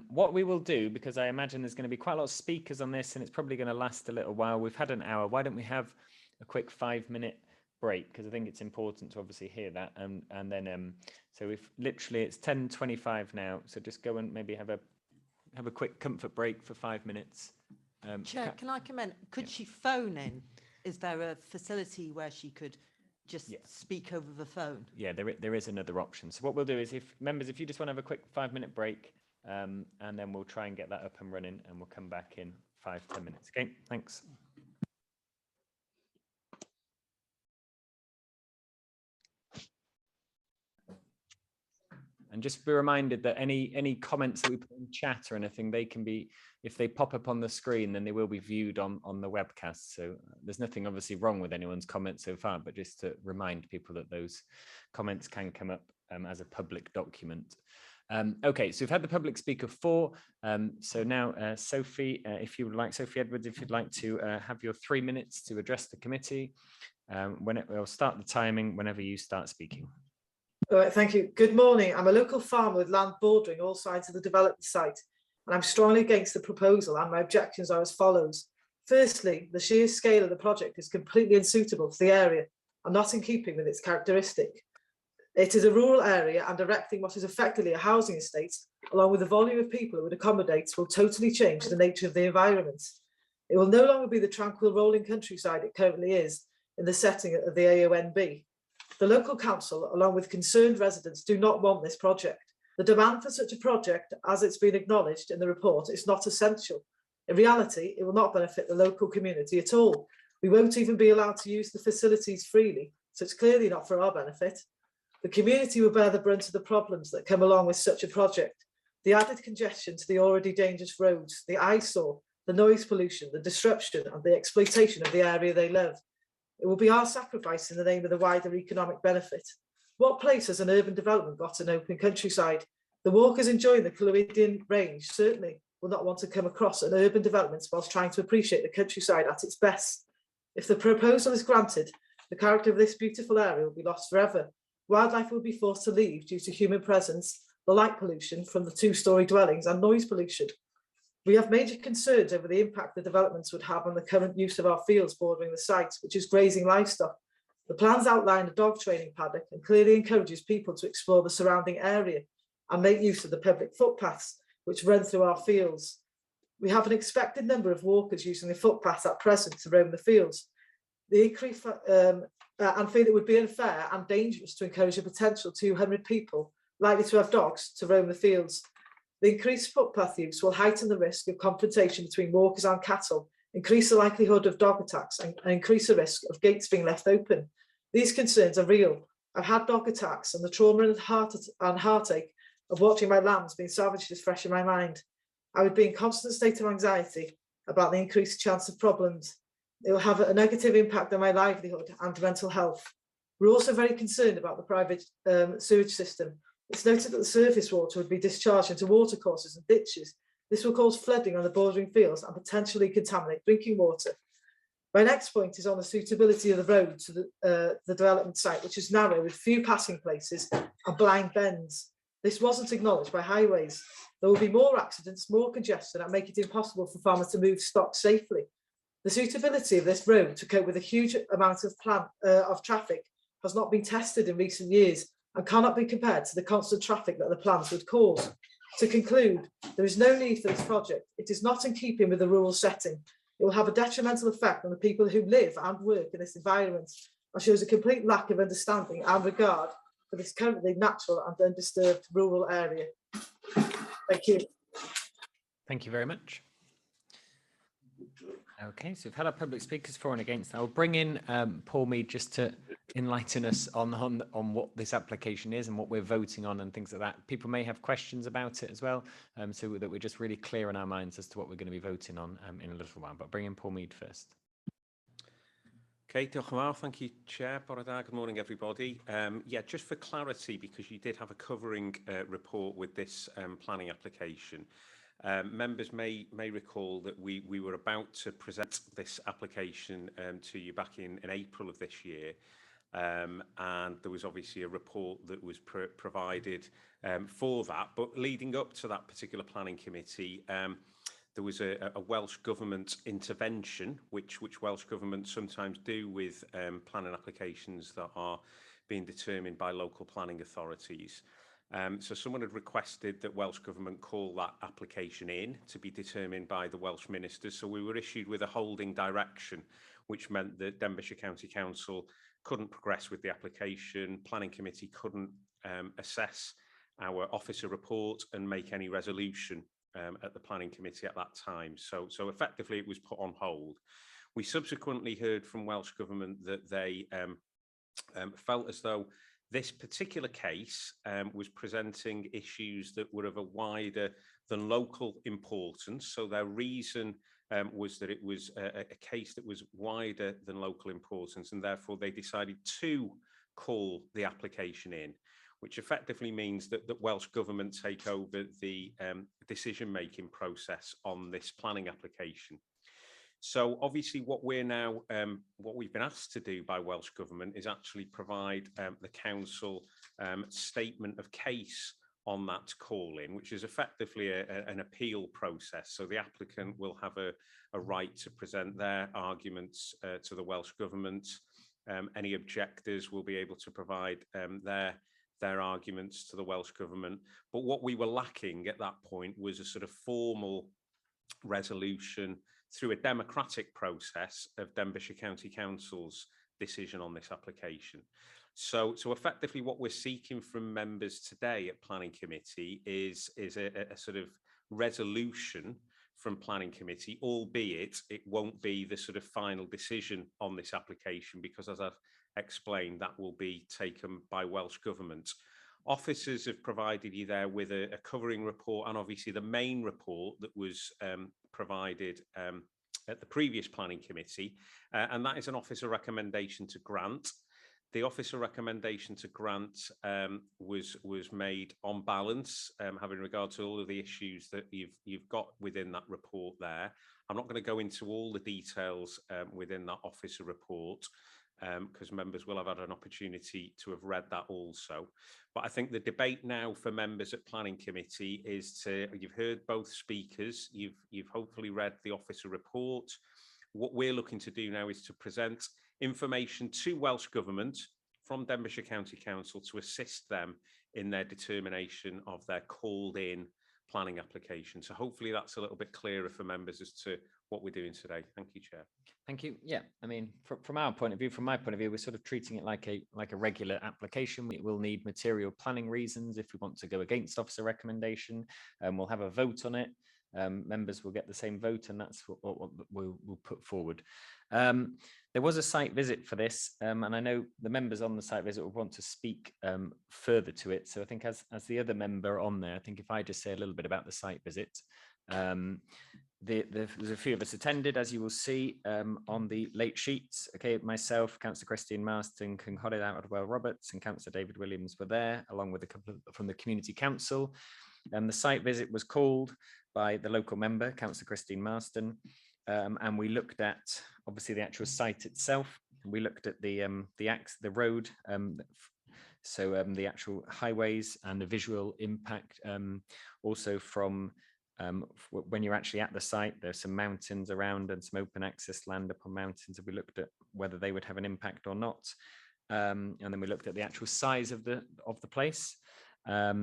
What we will do, because I imagine there's going to be quite a lot of speakers on this and it's probably going to last a little while. We've had an hour. Why don't we have a quick 5-minute break? Because I think it's important to obviously hear that. And then, so if literally it's 10:25 now, so just go and maybe have a quick comfort break for 5 minutes. Chair, can I comment? Could she phone in? Is there a facility where she could just speak over the phone? Yeah, there is another option. So what we'll do is, if you just want to have a quick 5-minute break, and then we'll try and get that up and running, and we'll come back in 5-10 minutes. Okay, thanks. And just be reminded that any comments that we put in chat or anything, they can be, if they pop up on the screen, then they will be viewed on the webcast. So there's nothing obviously wrong with anyone's comments so far, but just to remind people that those comments can come up as a public document. Okay, so we've had the public speaker 4. So now, Sophie, if you would like, Sophie Edwards, if you'd like to have your 3 minutes to address the committee, we'll start the timing whenever you start speaking. All right, thank you. Good morning. I'm a local farmer with land bordering all sides of the development site, and I'm strongly against the proposal, and my objections are as follows. Firstly, the sheer scale of the project is completely unsuitable for the area and not in keeping with its characteristic. It is a rural area, and erecting what is effectively a housing estate, along with the volume of people it would accommodate, will totally change the nature of the environment. It will no longer be the tranquil rolling countryside it currently is in the setting of the AONB. The local council, along with concerned residents, do not want this project. The demand for such a project, as it's been acknowledged in the report, is not essential. In reality, it will not benefit the local community at all. We won't even be allowed to use the facilities freely, so it's clearly not for our benefit. The community will bear the brunt of the problems that come along with such a project. The added congestion to the already dangerous roads, the eyesore, the noise pollution, the disruption and the exploitation of the area they live. It will be our sacrifice in the name of the wider economic benefit. What place has an urban development got an open countryside? The walkers enjoying the Clwyddian range certainly will not want to come across an urban development whilst trying to appreciate the countryside at its best. If the proposal is granted, the character of this beautiful area will be lost forever. Wildlife will be forced to leave due to human presence, the light pollution from the 2-storey dwellings and noise pollution. We have major concerns over the impact the developments would have on the current use of our fields bordering the site, which is grazing livestock. The plans outline a dog training paddock and clearly encourages people to explore the surrounding area and make use of the public footpaths which run through our fields. We have an expected number of walkers using the footpaths at present to roam the fields. The increase and feel it would be unfair and dangerous to encourage a potential 200 people likely to have dogs to roam the fields. The increased footpath use will heighten the risk of confrontation between walkers and cattle, increase the likelihood of dog attacks and increase the risk of gates being left open. These concerns are real. I've had dog attacks and the trauma and heartache of watching my lambs being savaged is fresh in my mind. I would be in constant state of anxiety about the increased chance of problems. It will have a negative impact on my livelihood and mental health. We're also very concerned about the private sewage system. It's noted that the surface water would be discharged into watercourses and ditches. This will cause flooding on the bordering fields and potentially contaminate drinking water. My next point is on the suitability of the road to the development site, which is narrow with few passing places and blind bends. This wasn't acknowledged by highways. There will be more accidents, more congestion, and make it impossible for farmers to move stock safely. The suitability of this road to cope with a huge amount of traffic has not been tested in recent years and cannot be compared to the constant traffic that the plans would cause. To conclude, there is no need for this project. It is not in keeping with the rural setting. It will have a detrimental effect on the people who live and work in this environment and shows a complete lack of understanding and regard for this currently natural and undisturbed rural area. Thank you. Thank you very much. Okay, so we've had our public speakers for and against. I'll bring in Paul Mead just to enlighten us on what this application is and what we're voting on and things like that. People may have questions about it as well, so that we're just really clear in our minds as to what we're going to be voting on in a little while. But bring in Paul Mead first. Okay, diolch yn fawr. Thank you, Chair. Bore da. Good morning, everybody. Yeah, just for clarity, because you did have a covering report with this planning application. Members may recall that we were about to present this application to you back in April of this year. And there was obviously a report that was provided for that. But leading up to that particular planning committee, there was a Welsh Government intervention, which Welsh Government sometimes do with planning applications that are being determined by local planning authorities. So someone had requested that Welsh Government call that application in to be determined by the Welsh Ministers. So we were issued with a holding direction, which meant that Denbighshire County Council couldn't progress with the application. Planning Committee couldn't assess our officer report and make any resolution at the Planning Committee at that time. So effectively it was put on hold. We subsequently heard from Welsh Government that they felt as though this particular case was presenting issues that were of a wider than local importance. So their reason was that it was a case that was wider than local importance, and therefore they decided to call the application in, which effectively means that Welsh Government take over the decision-making process on this planning application. So obviously what we're now, what we've been asked to do by Welsh Government is actually provide the council statement of case on that call-in, which is effectively an appeal process. So the applicant will have a right to present their arguments to the Welsh Government. Any objectors will be able to provide their arguments to the Welsh Government. But what we were lacking at that point was a sort of formal resolution through a democratic process of Denbighshire County Council's decision on this application. So effectively what we're seeking from members today at Planning Committee is a sort of resolution from Planning Committee, albeit it won't be the sort of final decision on this application, because as I've explained, that will be taken by Welsh Government. Officers have provided you there with a covering report, and obviously the main report that was provided at the previous Planning Committee, and that is an officer recommendation to grant. The officer recommendation to grant was made on balance, having regard to all of the issues that you've got within that report there. I'm not going to go into all the details within that officer report, because members will have had an opportunity to have read that also. But I think the debate now for members at Planning Committee is you've heard both speakers, you've hopefully read the officer report. What we're looking to do now is to present information to Welsh Government from Denbighshire County Council to assist them in their determination of their called-in planning application. So hopefully that's a little bit clearer for members as to what we're doing today. Thank you, Chair. Thank you. Yeah, I mean, from our point of view, from my point of view, we're sort of treating it like a regular application. We will need material planning reasons if we want to go against officer recommendation, and we'll have a vote on it. Members will get the same vote, and that's what we'll put forward. There was a site visit for this, and I know the members on the site visit will want to speak further to it. So I think as the other member on there, I think if I just say a little bit about the site visit. There's a few of us attended, as you will see on the late sheets. Okay, myself, Councillor Christine Marston, Cynghorydd Adwell Roberts, and Councillor David Williams were there, along with a couple from the Community Council. The site visit was called by the local member, Councillor Christine Marston, and we looked at obviously the actual site itself. We looked at the road, so the actual highways and the visual impact, also from when you're actually at the site. There's some mountains around and some open access land upon mountains, and we looked at whether they would have an impact or not. And then we looked at the actual size of the place. I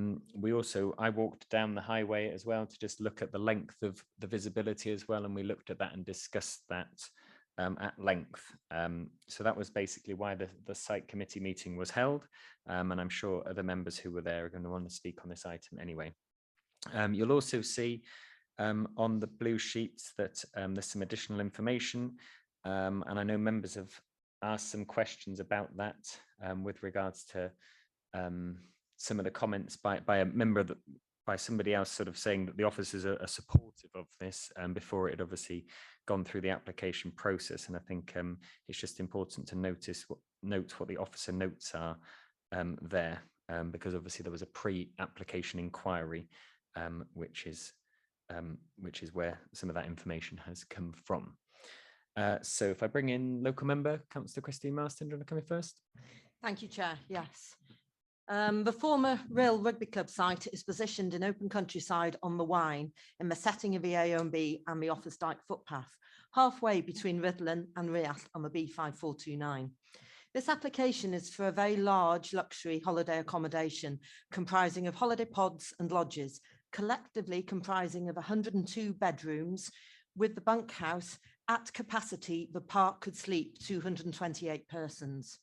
walked down the highway as well to just look at the length of the visibility as well, and we looked at that and discussed that at length. So that was basically why the site committee meeting was held, and I'm sure other members who were there are going to want to speak on this item anyway. You'll also see on the blue sheets that there's some additional information, and I know members have asked some questions about that with regards to some of the comments by a member of by somebody else sort of saying that the officers are supportive of this before it had obviously gone through the application process. And I think it's just important to note what the officer notes are there, because obviously there was a pre-application inquiry, which is where some of that information has come from. So if I bring in local member, Councillor Christine Marston, do you want to come in first? Thank you, Chair. Yes. The former RHYL rugby club site is positioned in open countryside on the WAEN in the setting of the A&B and the Office Dyke footpath, halfway between RHUDDLAN and RHYL on the B5429. This application is for a very large luxury holiday accommodation comprising of holiday pods and lodges, collectively comprising of 102 bedrooms. With the bunkhouse at capacity, the park could sleep 228 persons.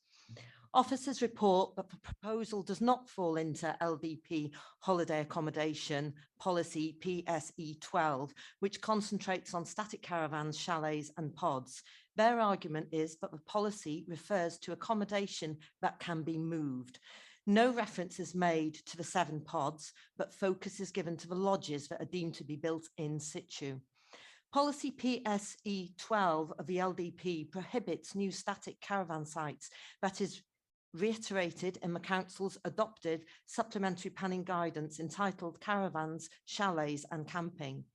Officers report that the proposal does not fall into LDP holiday accommodation policy PSE 12, which concentrates on static caravans, chalets and pods. Their argument is that the policy refers to accommodation that can be moved. No reference is made to the 7 pods, but focus is given to the lodges that are deemed to be built in situ. Policy PSE 12 of the LDP prohibits new static caravan sites, that is reiterated in the Council's adopted supplementary planning guidance entitled Caravans, Chalets and Camping.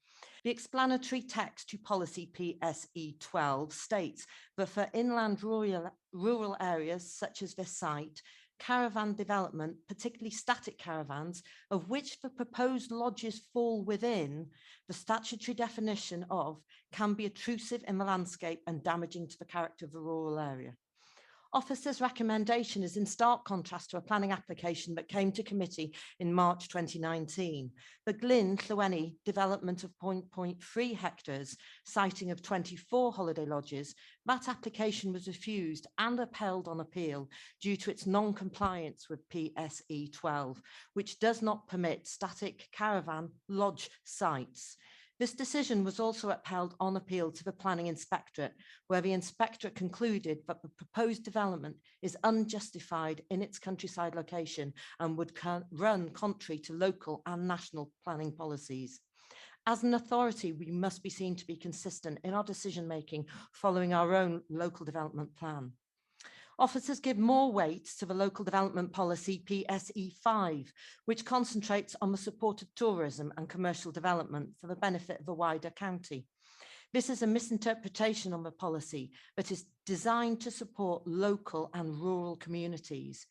The explanatory text to policy PSE 12 states that for inland rural areas such as this site, caravan development, particularly static caravans, of which the proposed lodges fall within, the statutory definition of can be intrusive in the landscape and damaging to the character of the rural area. Officers' recommendation is in stark contrast to a planning application that came to committee in March 2019. The GLWB development of 0.3 hectares, siting of 24 holiday lodges, that application was refused and upheld on appeal due to its non-compliance with PSE 12, which does not permit static caravan lodge sites. This decision was also upheld on appeal to the Planning Inspectorate, where the Inspectorate concluded that the proposed development is unjustified in its countryside location and would run contrary to local and national planning policies. As an authority, we must be seen to be consistent in our decision-making following our own local development plan. Officers give more weight to the local development policy PSE 5, which concentrates on the support of tourism and commercial development for the benefit of the wider county. This is a misinterpretation on the policy that is designed to support local and rural communities.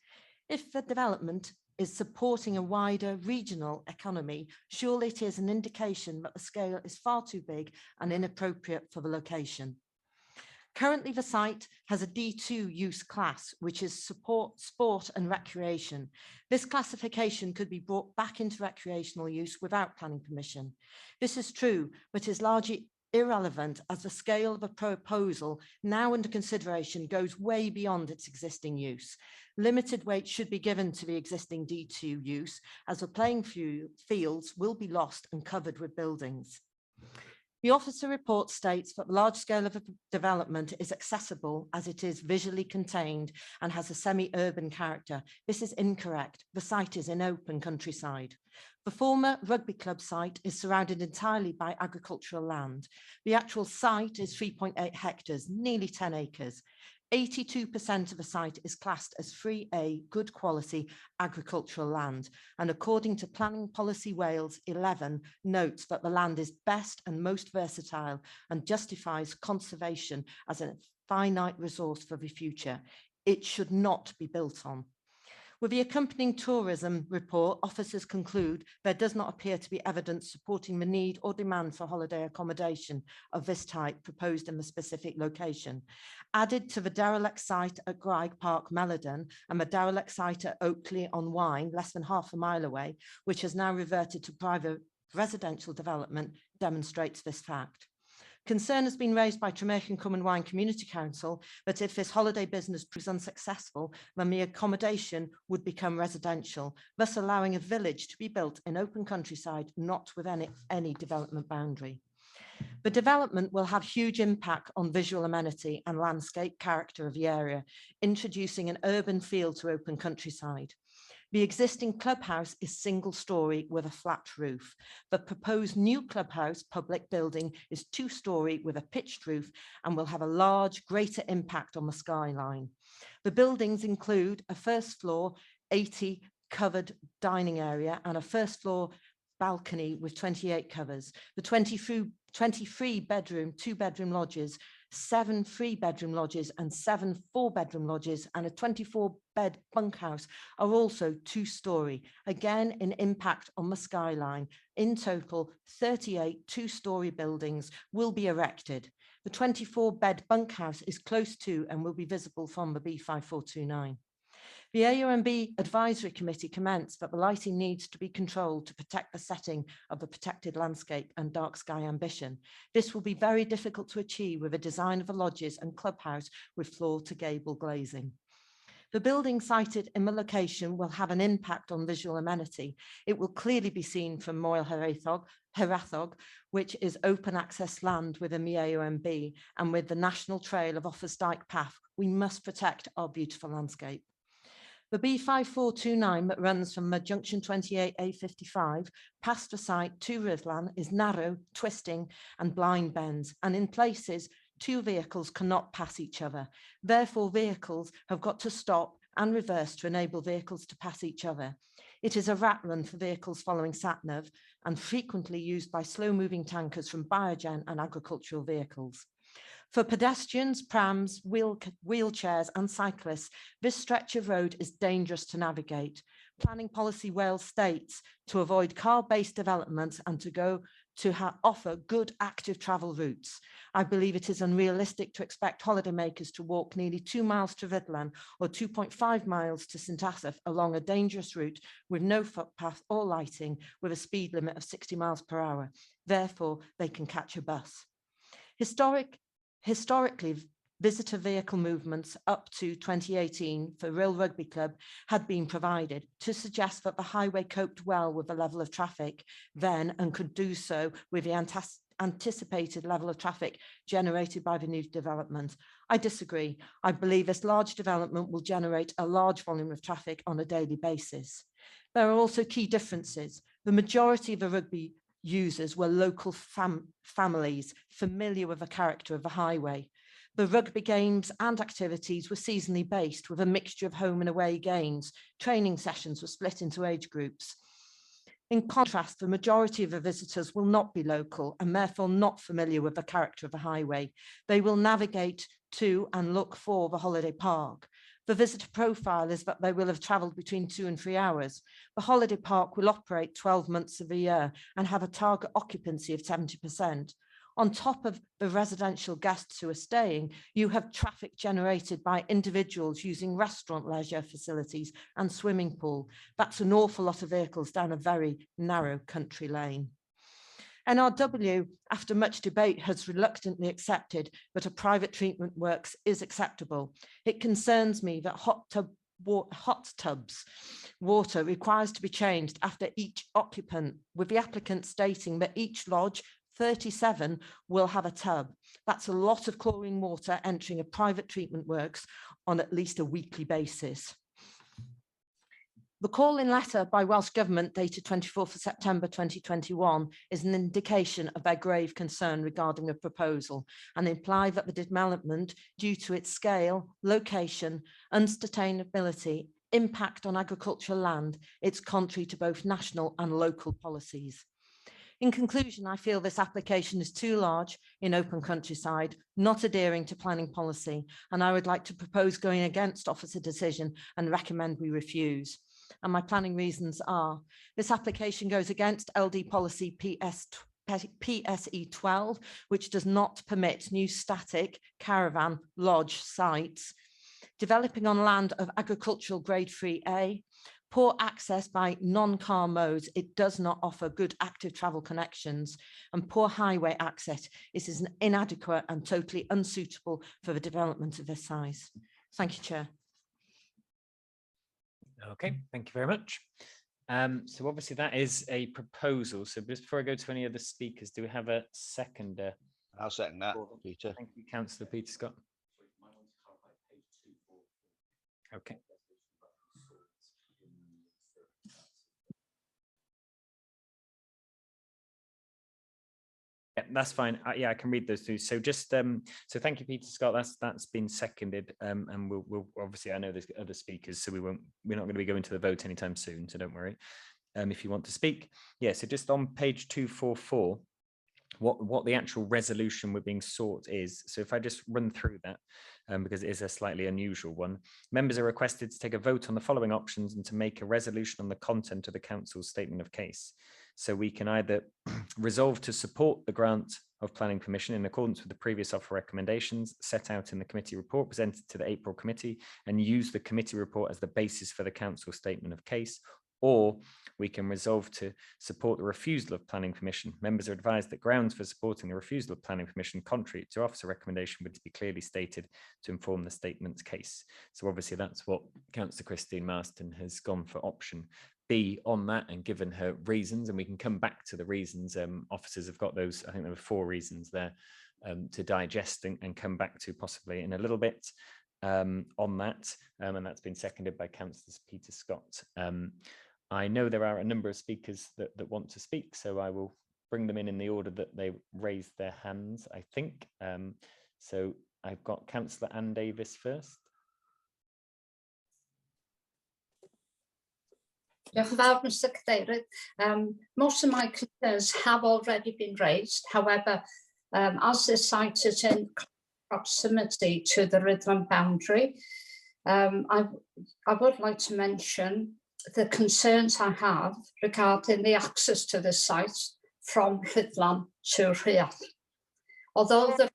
If the development is supporting a wider regional economy, surely it is an indication that the scale is far too big and inappropriate for the location. Currently, the site has a D2 use class, which is sport and recreation. This classification could be brought back into recreational use without planning permission. This is true, but is largely irrelevant as the scale of a proposal now under consideration goes way beyond its existing use. Limited weight should be given to the existing D2 use, as the playing fields will be lost and covered with buildings. The officer report states that the large scale of development is accessible as it is visually contained and has a semi-urban character. This is incorrect. The site is in open countryside. The former rugby club site is surrounded entirely by agricultural land. The actual site is 3.8 hectares, nearly 10 acres. 82% of the site is classed as 3A good quality agricultural land, and according to Planning Policy Wales 11 notes that the land is best and most versatile and justifies conservation as a finite resource for the future. It should not be built on. With the accompanying tourism report, officers conclude there does not appear to be evidence supporting the need or demand for holiday accommodation of this type proposed in the specific location. Added to the derelict site at Graig Park, Melodon, and the derelict site at Oakley on Wine, less than half a mile away, which has now reverted to private residential development, demonstrates this fact. Concern has been raised by Tremarec Cwm and Wine Community Council that if this holiday business proves unsuccessful, then the accommodation would become residential, thus allowing a village to be built in open countryside, not with any development boundary. The development will have huge impact on visual amenity and landscape character of the area, introducing an urban feel to open countryside. The existing clubhouse is single story with a flat roof. The proposed new clubhouse public building is 2-story with a pitched roof and will have a large, greater impact on the skyline. The buildings include a first floor 80 covered dining area and a first floor balcony with 28 covers. The 23 bedroom, 2-bedroom lodges, 7 3-bedroom lodges and 7 4-bedroom lodges and a 24-bed bunkhouse are also 2-story, again in impact on the skyline. In total, 38 2-story buildings will be erected. The 24-bed bunkhouse is close to and will be visible from the B5429. The AONB Advisory Committee comments that the lighting needs to be controlled to protect the setting of the protected landscape and dark sky ambition. This will be very difficult to achieve with a design of the lodges and clubhouse with floor to gable glazing. The building sited in the location will have an impact on visual amenity. It will clearly be seen from Moel Herathog, which is open access land within the AONB, and with the National Trail of Offers Dyke Path, we must protect our beautiful landscape. The B5429 that runs from the junction 28A55 past the site to RHUDDLAN is narrow, twisting and blind bends, and in places 2 vehicles cannot pass each other. Therefore, vehicles have got to stop and reverse to enable vehicles to pass each other. It is a rat run for vehicles following sat-nav and frequently used by slow-moving tankers from biogen and agricultural vehicles. For pedestrians, prams, wheelchairs and cyclists, this stretch of road is dangerous to navigate. Planning policy Wales states to avoid car-based developments and to offer good active travel routes. I believe it is unrealistic to expect holidaymakers to walk nearly 2 miles to RHUDDLAN or 2.5 miles to St Asaph along a dangerous route with no footpath or lighting with a speed limit of 60 miles per hour. Therefore, they can catch a bus. Historically, visitor vehicle movements up to 2018 for RHYL Rugby Club had been provided to suggest that the highway coped well with the level of traffic then and could do so with the anticipated level of traffic generated by the new development. I disagree. I believe this large development will generate a large volume of traffic on a daily basis. There are also key differences. The majority of the rugby users were local families familiar with the character of the highway. The rugby games and activities were seasonally based with a mixture of home and away games. Training sessions were split into age groups. In contrast, the majority of the visitors will not be local and therefore not familiar with the character of the highway. They will navigate to and look for the holiday park. The visitor profile is that they will have travelled between 2 and 3 hours. The holiday park will operate 12 months of the year and have a target occupancy of 70%. On top of the residential guests who are staying, you have traffic generated by individuals using restaurant leisure facilities and swimming pool. That's an awful lot of vehicles down a very narrow country lane. NRW, after much debate, has reluctantly accepted that a private treatment works is acceptable. It concerns me that hot tubs water requires to be changed after each occupant, with the applicant stating that each lodge 37 will have a tub. That's a lot of chlorine water entering a private treatment works on at least a weekly basis. The call-in letter by Welsh Government dated 24th of September 2021 is an indication of their grave concern regarding the proposal and imply that the development, due to its scale, location, unsustainability, impact on agricultural land, it's contrary to both national and local policies. In conclusion, I feel this application is too large in open countryside, not adhering to planning policy, and I would like to propose going against officer decision and recommend we refuse. And my planning reasons are, this application goes against LD policy PSE 12, which does not permit new static caravan lodge sites, developing on land of agricultural grade 3A, poor access by non-car modes, it does not offer good active travel connections, and poor highway access. It is inadequate and totally unsuitable for the development of this size. Thank you, Chair. Okay, thank you very much. So obviously that is a proposal. So just before I go to any other speakers, do we have a seconder I'll second that, Peter. Thank you, Councillor Peter Scott. Okay. Yeah, that's fine. Yeah, I can read those two. So just so thank you, Peter Scott. That's been seconded, and we'll obviously, I know there's other speakers, so we're not going to be going to the vote anytime soon. So don't worry. If you want to speak, yeah. So just on page 244, what the actual resolution we're being sought is. So if I just run through that, because it is a slightly unusual one, members are requested to take a vote on the following options and to make a resolution on the content of the council's statement of case. So we can either resolve to support the grant of planning permission in accordance with the previous offer recommendations set out in the committee report presented to the April committee and use the committee report as the basis for the council statement of case, or we can resolve to support the refusal of planning permission. Members are advised that grounds for supporting the refusal of planning permission contrary to officer recommendation would be clearly stated to inform the statement's case. So obviously that's what Councillor Christine Marston has gone for option B on that and given her reasons, and we can come back to the reasons. Officers have got those, I think there were 4 reasons there to digest and come back to possibly in a little bit on that, and that's been seconded by Councillor Peter Scott. I know there are a number of speakers that want to speak, so I will bring them in the order that they raised their hands, I think. So I've got Councillor Ann Davis first. Diolch yn fawr, Mr Cadeirydd. Most of my concerns have already been raised. However, as this site is in proximity to the RHUDDLAN boundary, I would like to mention the concerns I have regarding the access to this site from RHUDDLAN to RHYL. Although the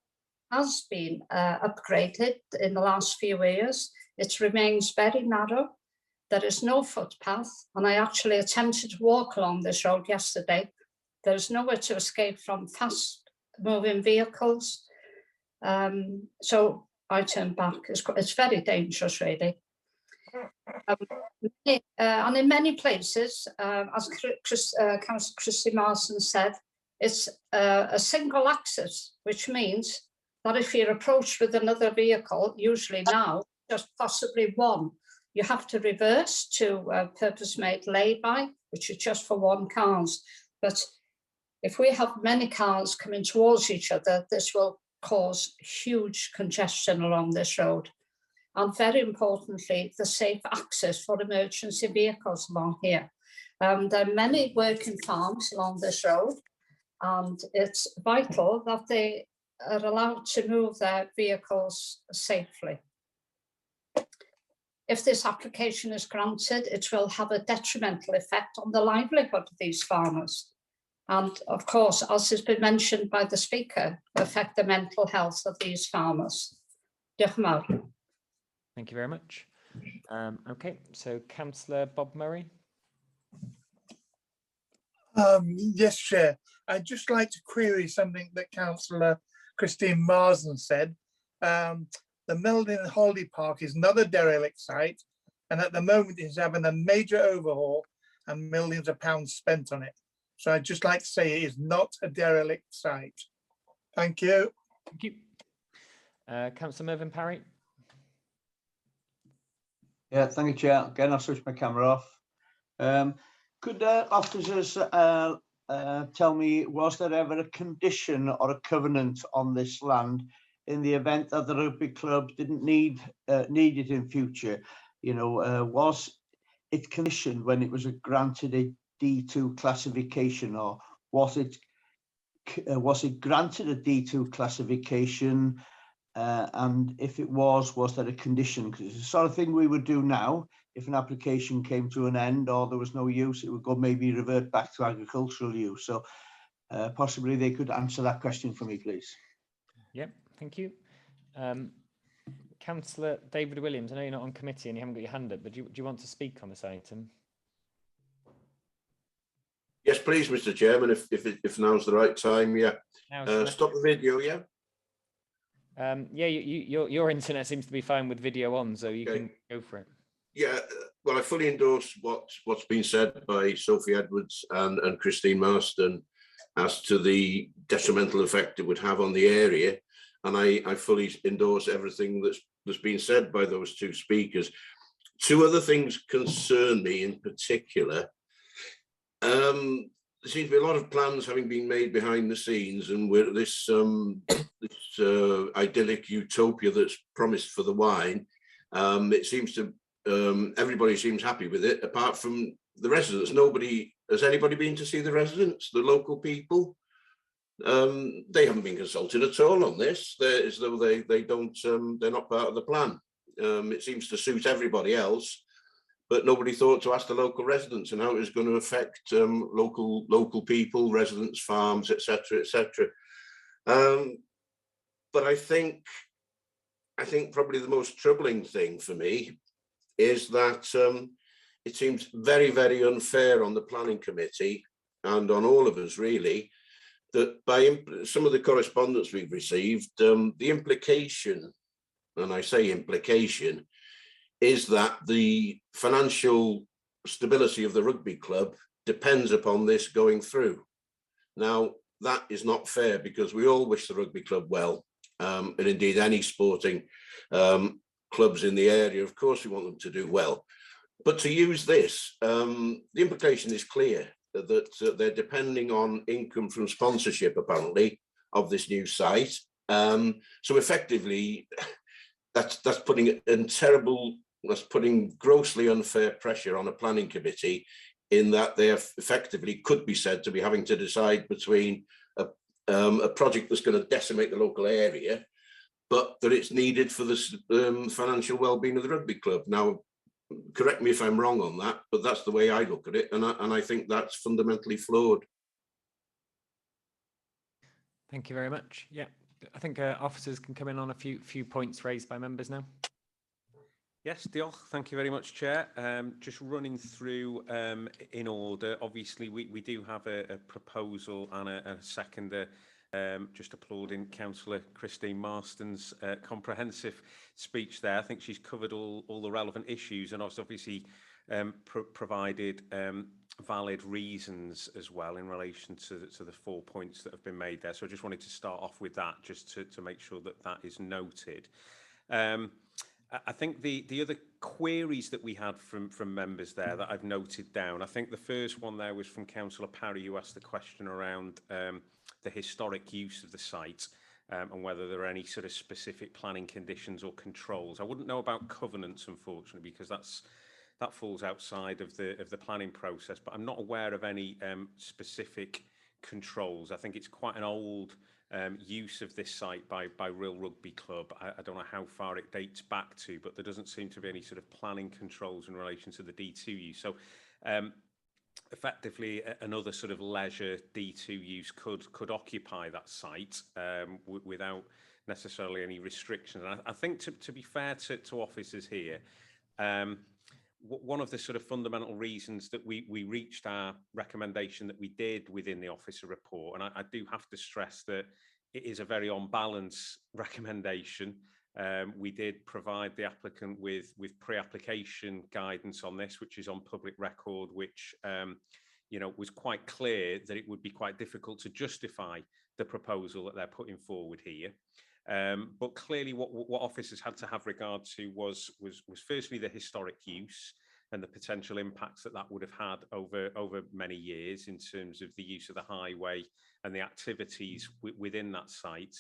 has been upgraded in the last few years, it remains very narrow. There is no footpath, and I actually attempted to walk along this road yesterday. There is nowhere to escape from fast-moving vehicles, so I turned back. It's very dangerous, really. And in many places, as Councillor Christine Marston said, it's a single axis, which means that if you're approached with another vehicle, usually now, just possibly one, you have to reverse to a purpose-made lay-by, which is just for 1 car. But if we have many cars coming towards each other, this will cause huge congestion along this road. And very importantly, the safe access for emergency vehicles along here. There are many working farms along this road, and it's vital that they are allowed to move their vehicles safely. If this application is granted, it will have a detrimental effect on the livelihood of these farmers. And of course, as has been mentioned by the speaker, affect the mental health of these farmers. Diolch yn fawr. Thank you very much. Okay, so Councillor Bob Murray. Yes, Chair. I'd just like to query something that Councillor Christine Marsden said. The Meldon Holiday Park is not a derelict site, and at the moment it's having a major overhaul and millions of pounds spent on it. So I'd just like to say it is not a derelict site. Thank you. Thank you. Councillor Mervyn Parry. Yeah, thank you, Chair. Again, I'll switch my camera off. Could officers tell me, was there ever a condition or a covenant on this land in the event that the rugby club didn't need it in future? You know, was it conditioned when it was granted a D2 classification, or was it granted a D2 classification? And if it was there a condition? Because it's the sort of thing we would do now if an application came to an end or there was no use, it would go maybe revert back to agricultural use. So possibly they could answer that question for me, please. Yep, thank you. Councillor David Williams, I know you're not on committee and you haven't got your hand up, but do you want to speak on this item? Yes, please, Mr. Chairman, if now's the right time, yeah. Stop the video, yeah? Yeah, your internet seems to be fine with video on, so you can go for it. Yeah, well, I fully endorse what's been said by Sophie Edwards and Christine Marston, as to the detrimental effect it would have on the area. And I fully endorse everything that's been said by those two speakers. Two other things concern me in particular. There seems to be a lot of plans having been made behind the scenes, and we're this idyllic utopia that's promised for the WAEN. It seems to everybody seems happy with it, apart from the residents. Has anybody been to see the residents, the local people? They haven't been consulted at all on this. They're as though they don't they're not part of the plan. It seems to suit everybody else, but nobody thought to ask the local residents and how it was going to affect local people, residents, farms, etc., etc. But I think probably the most troubling thing for me is that it seems very, very unfair on the planning committee and on all of us really, that by some of the correspondence we've received, the implication, and I say implication, is that the financial stability of the rugby club depends upon this going through. Now, that is not fair, because we all wish the rugby club well, and indeed any sporting clubs in the area, of course we want them to do well. But to use this, the implication is clear that they're depending on income from sponsorship, apparently, of this new site. So effectively, that's putting grossly unfair pressure on a planning committee, in that they effectively could be said to be having to decide between a project that's going to decimate the local area, but that it's needed for the financial well-being of the rugby club. Now, correct me if I'm wrong on that, but that's the way I look at it, and I think that's fundamentally flawed. Thank you very much. Yeah, I think officers can come in on a few points raised by members now. Yes, diolch. Thank you very much, Chair. Just running through in order. Obviously, we do have a proposal and a seconder. Just applauding Councillor Christine Marston's comprehensive speech there. I think she's covered all the relevant issues, and obviously provided valid reasons as well in relation to the 4 points that have been made there. So I just wanted to start off with that, just to make sure that that is noted. I think the other queries that we had from members there that I've noted down, I think the first one there was from Councillor Parry, who asked the question around the historic use of the site, and whether there are any sort of specific planning conditions or controls. I wouldn't know about covenants, unfortunately, because that falls outside of the planning process, but I'm not aware of any specific controls. I think it's quite an old use of this site by RHYL Rugby Club. I don't know how far it dates back to, but there doesn't seem to be any sort of planning controls in relation to the D2 use. So effectively, another sort of leisure D2 use could occupy that site without necessarily any restrictions. And I think to be fair to officers here, one of the sort of fundamental reasons that we reached our recommendation that we did within the officer report, and I do have to stress that it is a very on balance recommendation. We did provide the applicant with pre-application guidance on this, which is on public record, which was quite clear that it would be quite difficult to justify the proposal that they're putting forward here. But clearly what officers had to have regard to was firstly the historic use and the potential impacts that would have had over many years in terms of the use of the highway and the activities within that site.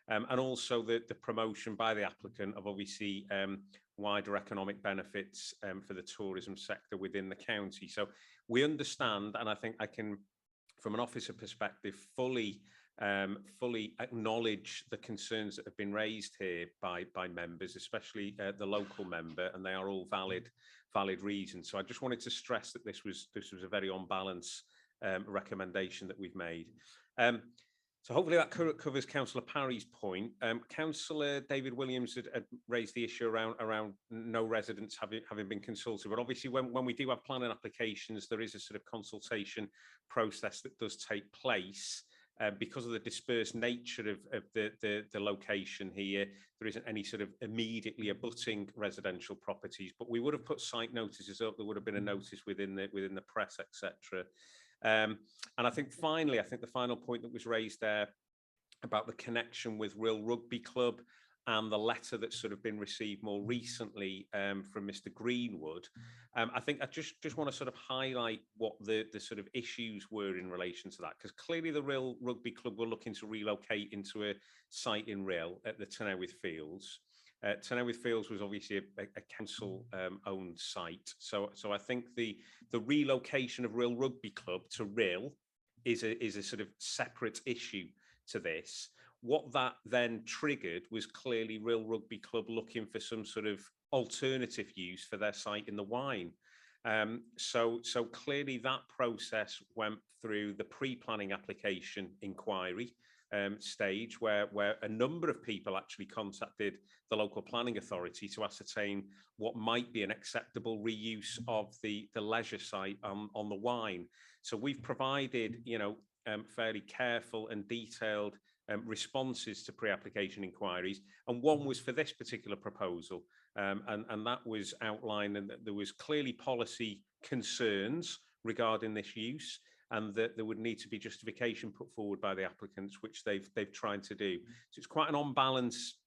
And also the promotion by the applicant of obviously wider economic benefits for the tourism sector within the county. So we understand, and I think I can, from an officer perspective, fully acknowledge the concerns that have been raised here by members, especially the local member, and they are all valid reasons. So I just wanted to stress that this was a very on balance recommendation that we've made. So hopefully that covers Councillor Parry's point. Councillor David Williams had raised the issue around no residents having been consulted. But obviously when we do have planning applications, there is a sort of consultation process that does take place. Because of the dispersed nature of the location here, there isn't any sort of immediately abutting residential properties, but we would have put site notices up. There would have been a notice within the press, etc. And I think finally, I think the final point that was raised there about the connection with RHYL Rugby Club and the letter that's sort of been received more recently from Mr. Greenwood. I think I just want to sort of highlight what the sort of issues were in relation to that, because clearly the RHYL Rugby Club were looking to relocate into a site in RHYL at the Tynewydd Fields. Tynewydd Fields was obviously a council owned site. So I think the relocation of RHYL Rugby Club to RHYL is a sort of separate issue to this. What that then triggered was clearly RHYL Rugby Club looking for some sort of alternative use for their site in the WAEN. So clearly that process went through the pre-planning application inquiry stage, where a number of people actually contacted the local planning authority to ascertain what might be an acceptable reuse of the leisure site on the WAEN. So we've provided, fairly careful and detailed responses to pre-application inquiries, and one was for this particular proposal, and that was outlined, and that there was clearly policy concerns regarding this use, and that there would need to be justification put forward by the applicants, which they've tried to do. So it's quite an on-balance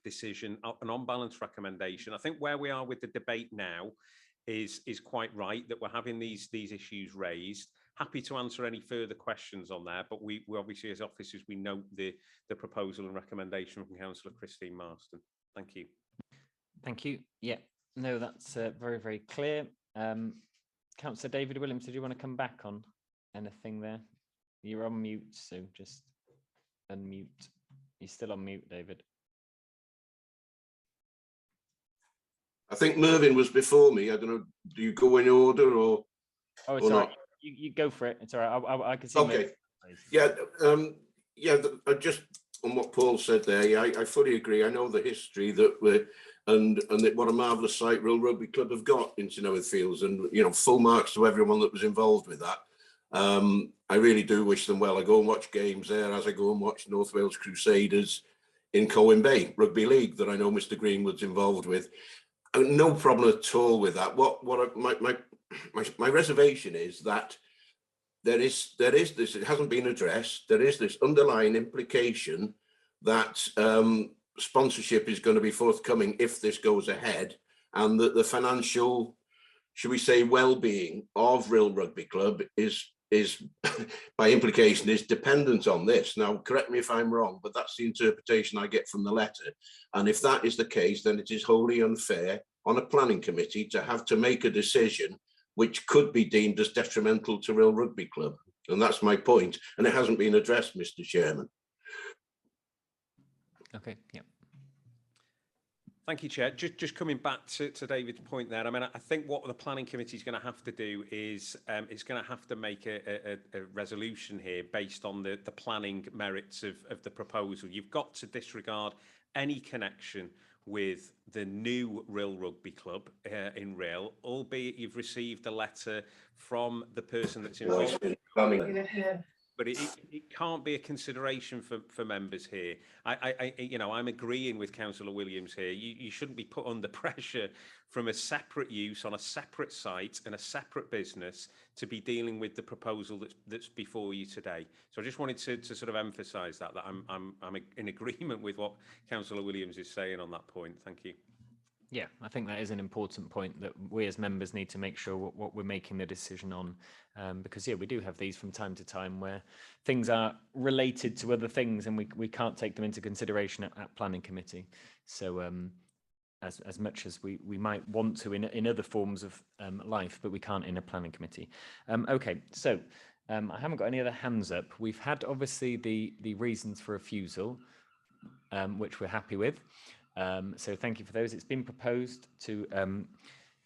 decision, an on-balance recommendation. I think where we are with the debate now is quite right, that we're having these issues raised. Happy to answer any further questions on that, but we obviously, as officers, we note the proposal and recommendation from Councillor Christine Marston. Thank you. Thank you. Yeah, no, that's very, very clear. Councillor David Williams, did you want to come back on anything there? You're on mute, so just unmute. You're still on mute, David. I think Mervyn was before me. I don't know, do you go in order or? Oh, it's all right. You go for it. It's all right. I can see. Okay. Yeah. Just on what Paul said there. Yeah, I fully agree. I know the history that we're and that what a marvellous site RHYL Rugby Club have got in Tynewydd Fields, and full marks to everyone that was involved with that. I really do wish them well. I go and watch games there, as I go and watch North Wales Crusaders in Colwyn Bay Rugby League that I know Mr. Greenwood's involved with. No problem at all with that. My reservation is that there is this, it hasn't been addressed, there is this underlying implication that sponsorship is going to be forthcoming if this goes ahead, and that the financial, should we say, well-being of RHYL Rugby Club is by implication is dependent on this. Now, correct me if I'm wrong, but that's the interpretation I get from the letter. And if that is the case, then it is wholly unfair on a planning committee to have to make a decision which could be deemed as detrimental to RHYL Rugby Club. And that's my point. And it hasn't been addressed, Mr. Chairman. Okay, yeah. Thank you, Chair. Just coming back to David's point there, I mean, I think what the planning committee is going to have to do is it's going to have to make a resolution here based on the planning merits of the proposal. You've got to disregard any connection with the new RHYL Rugby Club in RHYL, albeit you've received a letter from the person that's involved. But it can't be a consideration for members here. I'm agreeing with Councillor Williams here. You shouldn't be put under pressure from a separate use on a separate site and a separate business to be dealing with the proposal that's before you today. So I just wanted to sort of emphasise that I'm in agreement with what Councillor Williams is saying on that point. Thank you. Yeah, I think that is an important point, that we as members need to make sure what we're making the decision on, because yeah, we do have these from time to time where things are related to other things and we can't take them into consideration at planning committee. So as much as we might want to in other forms of life, but we can't in a planning committee. Okay, so I haven't got any other hands up. We've had obviously the reasons for refusal, which we're happy with. So thank you for those. It's been proposed to,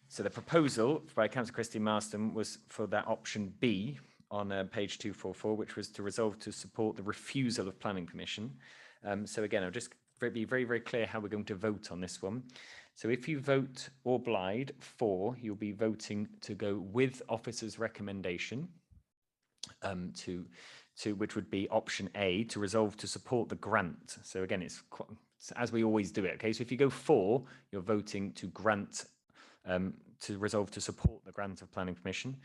so the proposal by Councillor Christine Marston was for that option B on page 244, which was to resolve to support the refusal of planning permission. So again, I'll just be very, very clear how we're going to vote on this one. So if you vote or BLID for, you'll be voting to go with officer's recommendation which would be option A, to resolve to support the grant. So again, it's as we always do it. Okay, so if you go for, you're voting to grant, to resolve to support the grant of planning permission.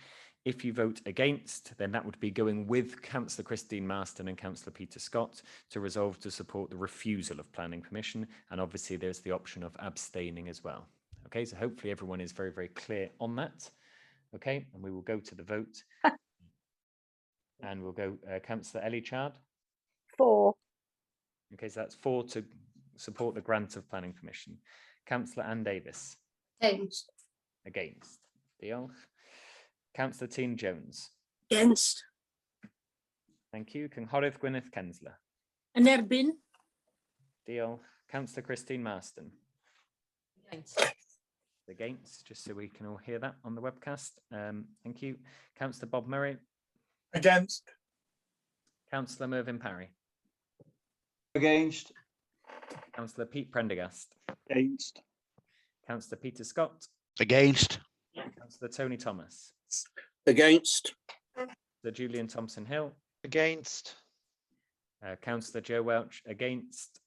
If you vote against, then that would be going with Councillor Christine Marston and Councillor Peter Scott to resolve to support the refusal of planning permission. And obviously there's the option of abstaining as well. Okay, so hopefully everyone is very, very clear on that. Okay, and we will go to the vote. And we'll go Councillor Ellichard. 4. Okay, so that's 4 to support the grant of planning permission. Councillor Ann Davis. Against. Against. Diolch. Councillor Tîn Jones. Against. Thank you. Cynghorydd Gwyneth Kensler. Yn erbyn. Diolch. Councillor Christine Marston. Against. Against, just so we can all hear that on the webcast. Thank you. Councillor Bob Murray. Against. Councillor Mervyn Parry. Against. Councillor Pete Prendergast. Against. Councillor Peter Scott. Against. Councillor Tony Thomas. Against. Councillor Julian Thompson Hill. Against. Councillor Joe Welch. Against.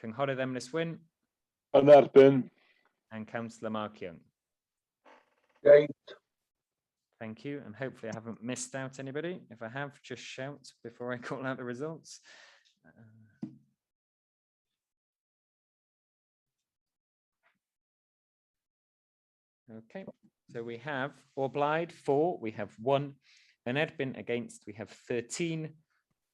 Cynghorydd Emrys Wyn. Yn erbyn. And Councillor Mark Young. Against. Thank you. And hopefully I haven't missed out anybody. If I have, just shout before I call out the results. Okay, so we have Orblaid 4, we have 1, an Edbin against, we have 13,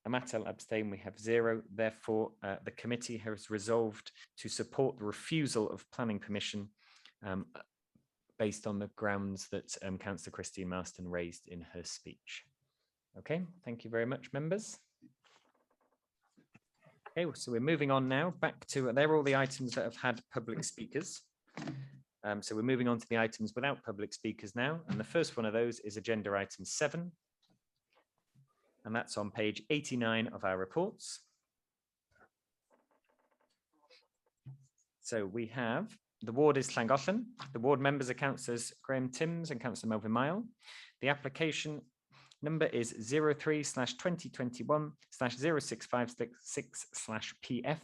a Matel abstain, we have 0. Therefore, the committee has resolved to support the refusal of planning permission based on the grounds that Councillor Christine Marston raised in her speech. Okay, thank you very much, members. Okay, so we're moving on now back to, they're all the items that have had public speakers. So we're moving on to the items without public speakers now. And the first one of those is agenda item 7. And that's on page 89 of our reports. So we have, the ward is Llangollen. The ward members are Councillors Graham Timms and Councillor Melvyn Mile. The application number is 03/2021/0656/PF.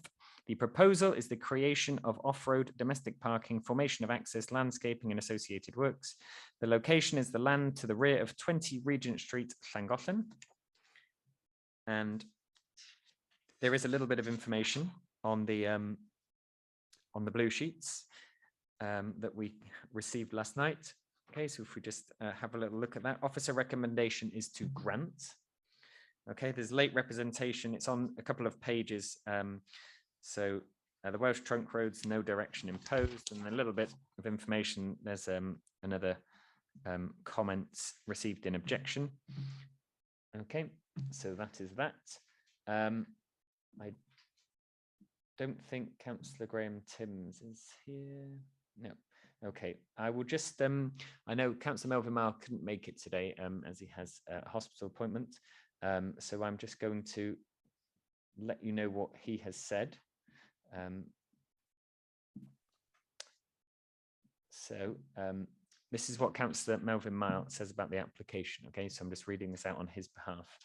The proposal is the creation of off-road domestic parking, formation of access, landscaping and associated works. The location is the land to the rear of 20 Regent Street, Llangollen. And there is a little bit of information on the blue sheets that we received last night. Okay, so if we just have a little look at that, officer recommendation is to grant. Okay, there's late representation. It's on a couple of pages. So the Welsh trunk roads, no direction imposed, and a little bit of information. There's another comment received in objection. Okay, so that is that. I don't think Councillor Graham Timms is here. No. Okay, I will just, I know Councillor Melvyn Mile couldn't make it today as he has a hospital appointment. So I'm just going to let you know what he has said. This is what Councillor Melvyn Mile says about the application. Okay, so I'm just reading this out on his behalf.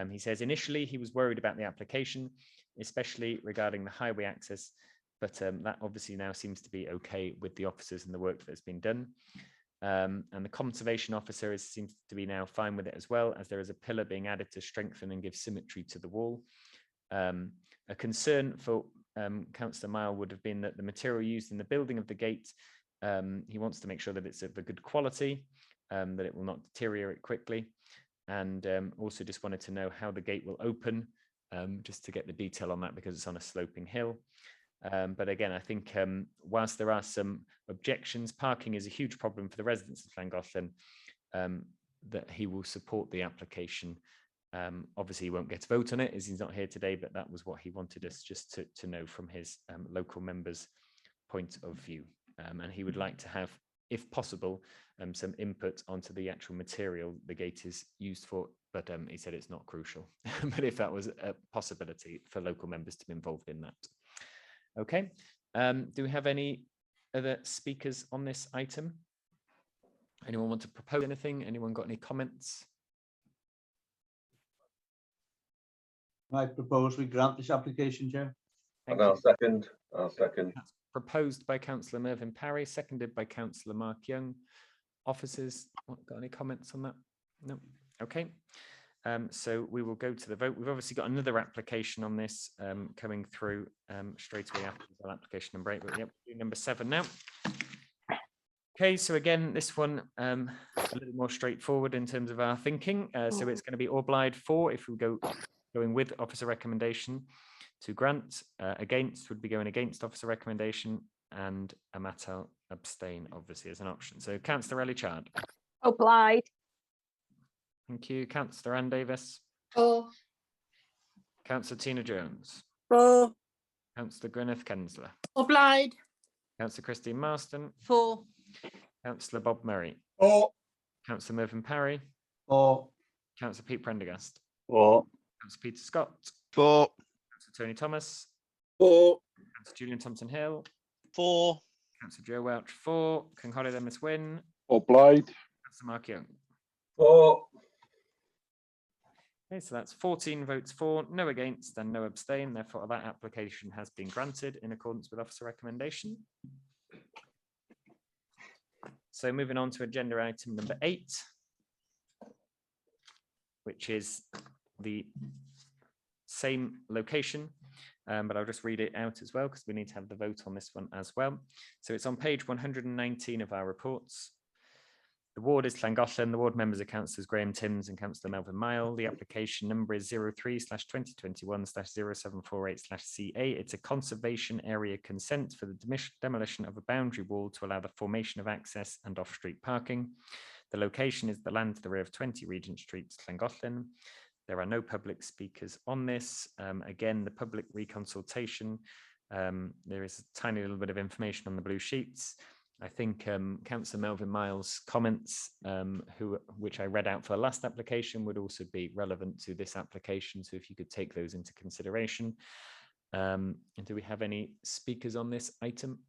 He says, initially he was worried about the application, especially regarding the highway access, but that obviously now seems to be okay with the officers and the work that's been done. And the conservation officer seems to be now fine with it as well, as there is a pillar being added to strengthen and give symmetry to the wall. A concern for Councillor Mile would have been that the material used in the building of the gate, he wants to make sure that it's of a good quality, that it will not deteriorate quickly, and also just wanted to know how the gate will open, just to get the detail on that because it's on a sloping hill. But again, I think whilst there are some objections, parking is a huge problem for the residents of Llangollen, that he will support the application. Obviously, he won't get to vote on it as he's not here today, but that was what he wanted us just to know from his local members' point of view. And he would like to have, if possible, some input onto the actual material the gate is used for, but he said it's not crucial. But if that was a possibility for local members to be involved in that. Okay, do we have any other speakers on this item? Anyone want to propose anything? Anyone got any comments? I propose we grant this application, Chair. And I'll second. That's proposed by Councillor Mervyn Parry, seconded by Councillor Mark Young. Officers, got any comments on that? No. Okay. So we will go to the vote. We've obviously got another application on this coming through straight away after the application number 8. But yep, number 7 now. Okay, so again, this one a little more straightforward in terms of our thinking. So it's going to be OBLIGUE 4 if we going with officer recommendation to grant. Against would be going against officer recommendation, and a matter abstain obviously as an option. So Councillor Ellie-Chard. Obliged. Thank you. Councillor Ann Davis. For. Councillor Tina Jones. For. Councillor Gwyneth Kensler. Obliged. Councillor Christine Marston. For. Councillor Bob Murray. For. Councillor Mervyn Parry. For. Councillor Pete Prendergast. For. Councillor Peter Scott. For. Councillor Tony Thomas. For. Councillor Julian Thompson-Hill. For. Councillor Joe Welch. For. Cynghoredd Emrys Wyn. Obliged. Councillor Mark Young. For. Okay, so that's 14 votes for, no against and no abstain. Therefore, that application has been granted in accordance with officer recommendation. So moving on to agenda item number 8, which is the same location, but I'll just read it out as well because we need to have the vote on this one as well. So it's on page 119 of our reports. The ward is Llangollen. The ward members are Councillors Graham Timms and Councillor Melvyn Mile. The application number is 03/2021/0748/CA. It's a conservation area consent for the demolition of a boundary wall to allow the formation of access and off-street parking. The location is the land to the rear of 20 Regent Street, Llangollen. There are no public speakers on this. Again, the public reconsultation. There is a tiny little bit of information on the blue sheets. I think Councillor Melvyn Miles' comments, which I read out for the last application, would also be relevant to this application. So if you could take those into consideration. And do we have any speakers on this item?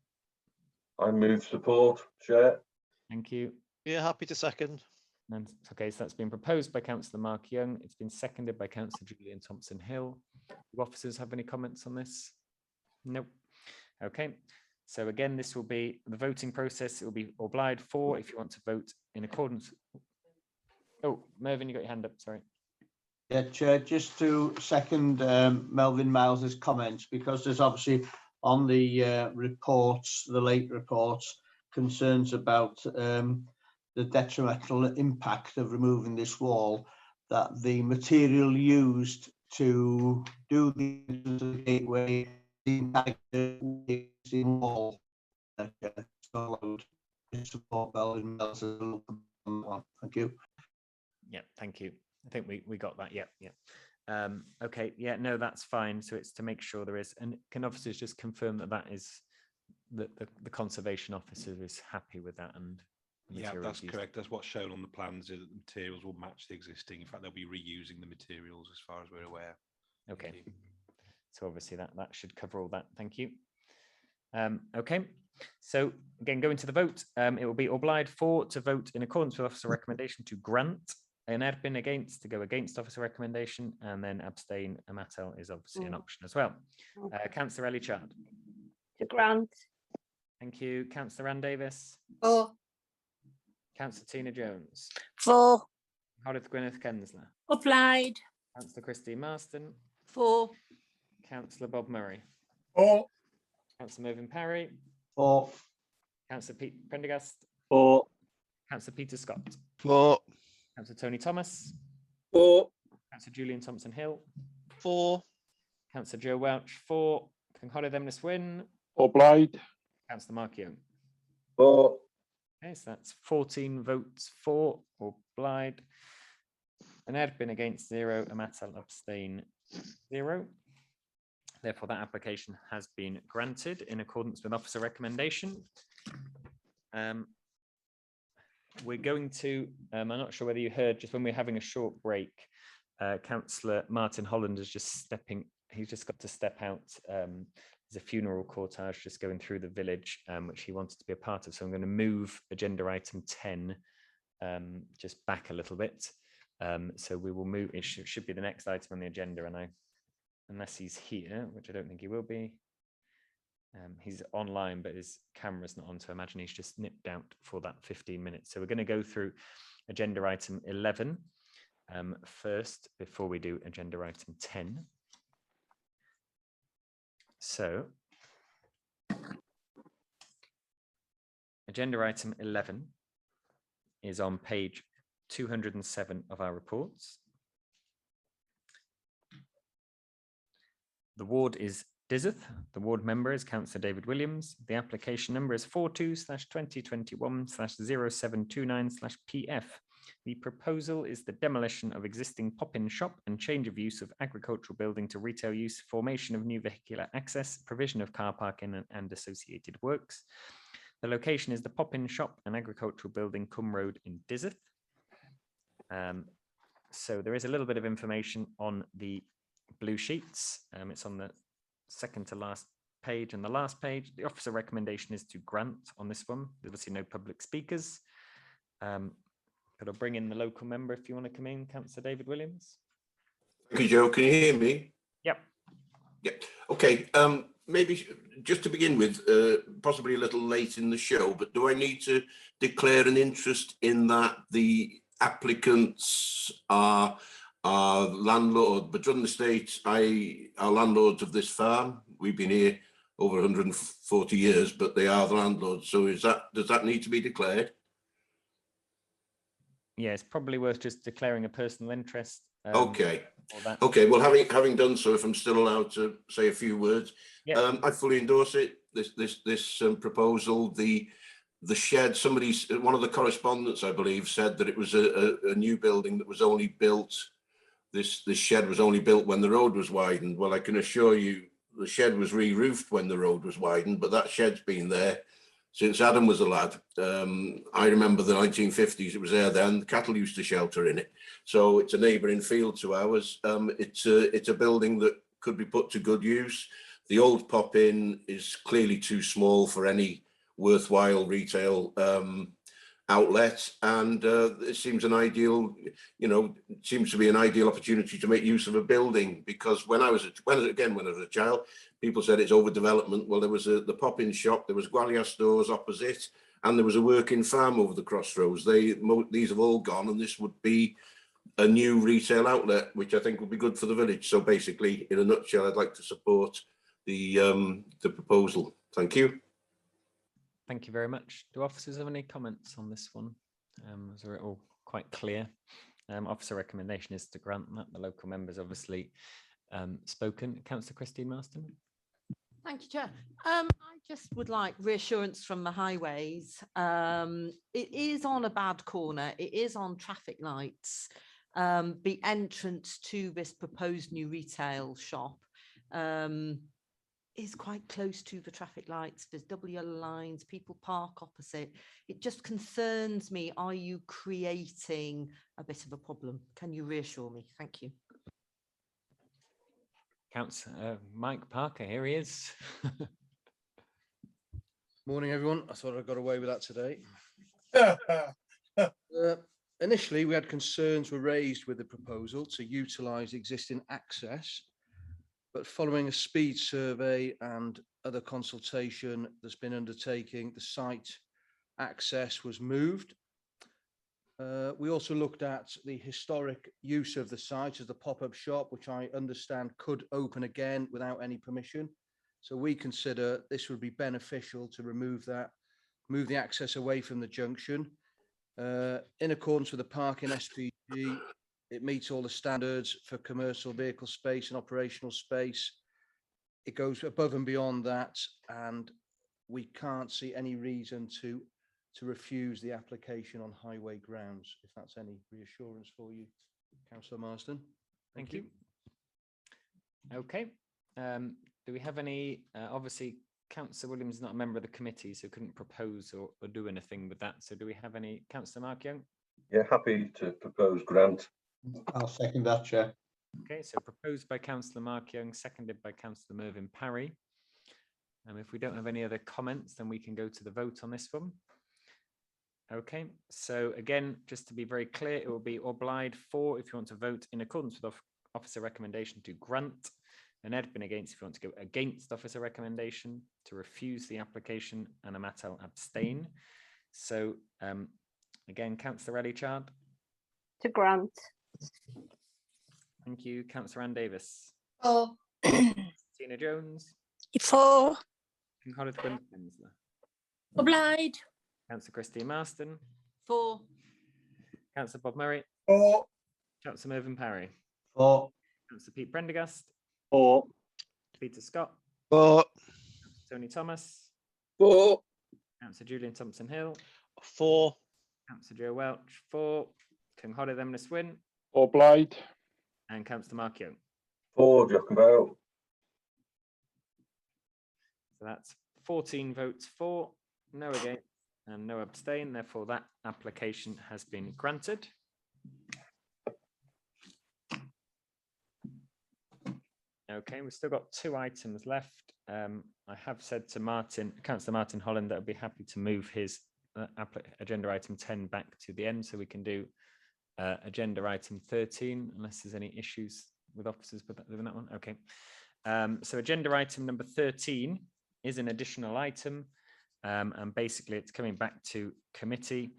I move support, Chair. Thank you. Yeah, happy to second. And okay, so that's been proposed by Councillor Mark Young. It's been seconded by Councillor Julian Thompson-Hill. Do officers have any comments on this? Nope. Okay. So again, this will be the voting process. It will be obliged 4 if you want to vote in accordance. Oh, Mervyn, you got your hand up, sorry. Yeah, Chair, just to second Melvyn Miles's comments, because there's obviously on the reports, the late reports, concerns about the detrimental impact of removing this wall, that the material used to do the gateway wall support Melvyn Miles. Thank you. Yeah, thank you. I think we got that. Yeah, yeah. Okay, yeah, no, that's fine. So it's to make sure there is, and can officers just confirm that that is the conservation officer is happy with that, and yeah, that's correct. That's what's shown on the plans. Is that the materials will match the existing. In fact, they'll be reusing the materials as far as we're aware. Okay. So obviously that should cover all that. Thank you. Okay. So again, going to the vote, it will be obliged 4 to vote in accordance with officer recommendation to grant, an erbyn against to go against officer recommendation, and then abstain. A matter is obviously an option as well. Councillor Ellie-Chard. To grant. Thank you. Councillor Ann Davis. For. Councillor Tina Jones. For. Cynghoredd Gwyneth Kensler. Obliged. Councillor Christine Marston. For. Councillor Bob Murray. For. Councillor Mervyn Parry. For. Councillor Pete Prendergast. For. Councillor Peter Scott. For. Councillor Tony Thomas. For. Councillor Julian Thompson-Hill. For. Councillor Joe Welch. For. Cynghoredd Emrys Wyn. Obliged. Councillor Mark Young. For. Okay, so that's 14 votes for or obliged. An erbyn against 0, a matter abstain 0. Therefore, that application has been granted in accordance with officer recommendation. We're going to, I'm not sure whether you heard, just when we're having a short break, Councillor Martin Holland is just stepping, he's just got to step out. There's a funeral cortege just going through the village, which he wanted to be a part of. So I'm going to move agenda item 10 just back a little bit. So we will move, it should be the next item on the agenda, and unless he's here, which I don't think he will be, He's online, but his camera's not on, so I imagine he's just nipped out for that 15 minutes. So we're going to go through agenda item 11 first before we do agenda item 10. So agenda item 11 is on page 207 of our reports. The ward is Dizeth. The ward member is Councillor David Williams. The application number is 42/2021/0729/PF. The proposal is the demolition of existing pop-in shop and change of use of agricultural building to retail use, formation of new vehicular access, provision of car parking and associated works. The location is the pop-in shop and agricultural building Cum Road in Dizeth. So there is a little bit of information on the blue sheets. It's on the second to last page and the last page. The officer recommendation is to grant on this one. There's obviously no public speakers. Could I bring in the local member if you want to come in, Councillor David Williams? Thank you, Joe. Can you hear me? Yep. Yeah. Okay. Maybe just to begin with, possibly a little late in the show, but do I need to declare an interest in that the applicants are landlord, Badrun Estate are landlords of this farm? We've been here over 140 years, but they are the landlords. So does that need to be declared? Yeah, it's probably worth just declaring a personal interest. Okay. Okay. Well, having done so, if I'm still allowed to say a few words, yeah. I fully endorse it. This proposal. The shed. One of the correspondents, I believe, said that it was a new building that was only built. This shed was only built when the road was widened. Well, I can assure you, the shed was re-roofed when the road was widened, but that shed's been there since Adam was a lad. I remember the 1950s, it was there then. The cattle used to shelter in it. So it's a neighbouring field to ours. It's a building that could be put to good use. The old pop-in is clearly too small for any worthwhile retail outlet, and it seems an ideal, seems to be an ideal opportunity to make use of a building, because when I was a child, people said it's overdevelopment. Well, there was the pop-in shop, there was Gwalior stores opposite, and there was a working farm over the crossroads. These have all gone, and this would be a new retail outlet, which I think would be good for the village. So basically, in a nutshell, I'd like to support the proposal. Thank you. Thank you very much. Do officers have any comments on this one? Is it all quite clear? Officer recommendation is to grant that. The local members obviously spoken. Councillor Christine Marston. Thank you, Chair. I just would like reassurance from the highways. It is on a bad corner. It is on traffic lights. The entrance to this proposed new retail shop is quite close to the traffic lights. There's double yellow lines, people park opposite. It just concerns me. Are you creating a bit of a problem? Can you reassure me? Thank you. Councillor Mike Parker, here he is. Morning, everyone. I thought I got away with that today. Initially, we had concerns were raised with the proposal to utilise existing access, but following a speed survey and other consultation that's been undertaking, the site access was moved. We also looked at the historic use of the site as the pop-up shop, which I understand could open again without any permission. So we consider this would be beneficial to remove that, move the access away from the junction. In accordance with the parking SPG, it meets all the standards for commercial vehicle space and operational space. It goes above and beyond that, and we can't see any reason to refuse the application on highway grounds, if that's any reassurance for you, Councillor Marston. Thank you. Okay. Do we have any, obviously Councillor Williams is not a member of the committee, so couldn't propose or do anything with that. So do we have any, Councillor Mark Young? Yeah, happy to propose grant. I'll second that, Chair. Okay, so proposed by Councillor Mark Young, seconded by Councillor Mervyn Parry. If we don't have any other comments, then we can go to the vote on this one. Okay, so again, just to be very clear, it will be obliged for if you want to vote in accordance with officer recommendation to grant, an Edbin against if you want to go against officer recommendation, to refuse the application, and a Matel abstain. So again, Councillor Ellichard. To grant. Thank you. Councillor Ann Davis. For. Tina Jones. For. Cynghorydd Gwyneth Pennsley. Obliged. Councillor Christine Marston. For. Councillor Bob Murray. For. Councillor Mervyn Parry. For. Councillor Pete Prendergast. For. Peter Scott. For. Tony Thomas. For. Councillor Julian Thompson Hill. For. Councillor Joe Welch. For. Cynghorydd Emrys Wyn. O blaid. And Councillor Mark Young. For, Jochen Bell. So that's 14 votes for, no against, and no abstain. Therefore, that application has been granted. Okay, we've still got 2 items left. I have said to Councillor Martin Holland, that I'd be happy to move his agenda item 10 back to the end, so we can do agenda item 13, unless there's any issues with officers with that one. Okay. So agenda item number 13 is an additional item, and basically it's coming back to committee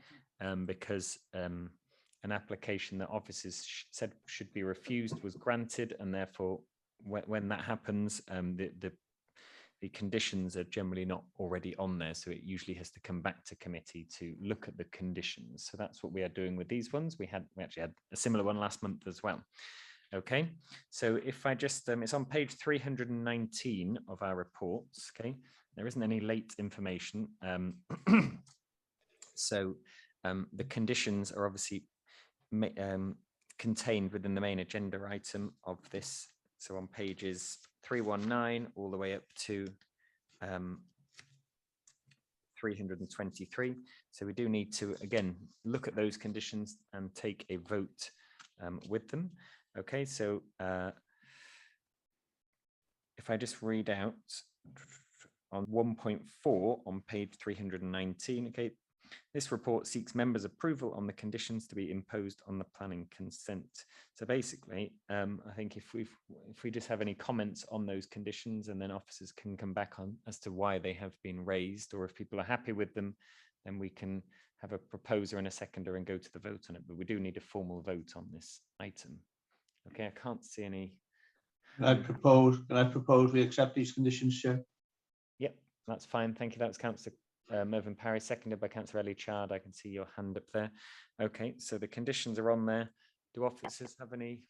because an application that officers said should be refused was granted, and therefore when that happens, the conditions are generally not already on there, so it usually has to come back to committee to look at the conditions. So that's what we are doing with these ones. We actually had a similar one last month as well. Okay, so if I just it's on page 319 of our reports. Okay, there isn't any late information. So the conditions are obviously contained within the main agenda item of this. So on pages 319 all the way up to 323. So we do need to again look at those conditions and take a vote with them. Okay, so if I just read out on 1.4 on page 319, okay, this report seeks members' approval on the conditions to be imposed on the planning consent. So basically, I think if we just have any comments on those conditions, and then officers can come back on as to why they have been raised, or if people are happy with them, then we can have a proposer and a seconder and go to the vote on it. But we do need a formal vote on this item. Okay, I can't see any. Can I propose we accept these conditions, Chair? Yep, that's fine. Thank you. That's Councillor Mervyn Parry, seconded by Councillor Ellichard. I can see your hand up there. Okay, so the conditions are on there. Do officers have any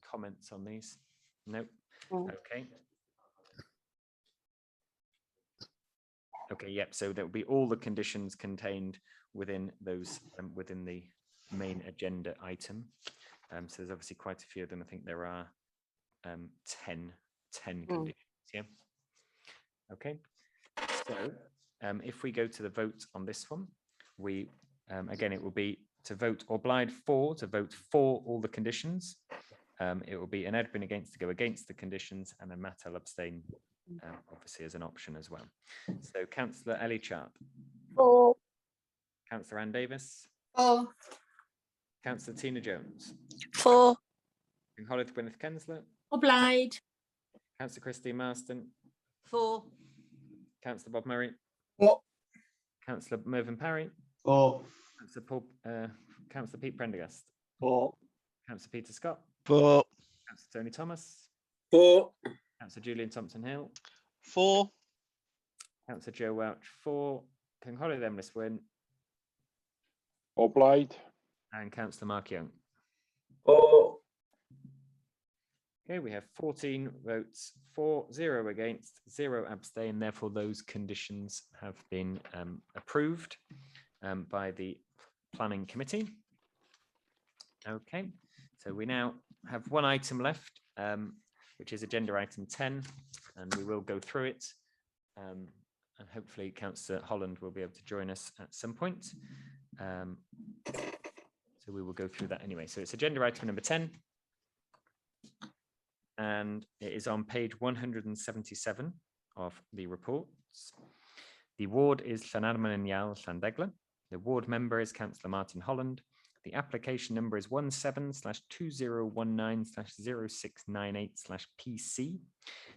comments on these? No. Okay. Okay, yep. So there will be all the conditions contained within those within the main agenda item. So there's obviously quite a few of them. I think there are 10 conditions. Yeah. Okay. So if we go to the vote on this one, we again, it will be to vote obliged for, to vote for all the conditions. It will be an Edbin against to go against the conditions, and a Matel abstain obviously as an option as well. So Councillor Ellichard. For. Councillor Ann Davis. For. Councillor Tina Jones. For. Cynghorydd Gwyneth Pennsley. Obliged. Councillor Christine Marston. For. Councillor Bob Murray. For. Councillor Mervyn Parry. For. Councillor Pete Prendergast. For. Councillor Peter Scott. For. Councillor Tony Thomas. For. Councillor Julian Thompson Hill. For. Councillor Joe Welch. For. Cynghorydd Emrys Wyn. O blaid. And Councillor Mark Young. For. Okay, we have 14 votes for, 0 against, 0 abstain. Therefore, those conditions have been approved by the planning committee. Okay, so we now have one item left, which is agenda item 10, and we will go through it. And hopefully Councillor Holland will be able to join us at some point. So we will go through that anyway. So it's agenda item number 10. And it is on page 177 of the reports. The ward is LLANARMON and Llandegla. The ward member is Councillor Martin Holland. The application number is 17/2019/0698/PC.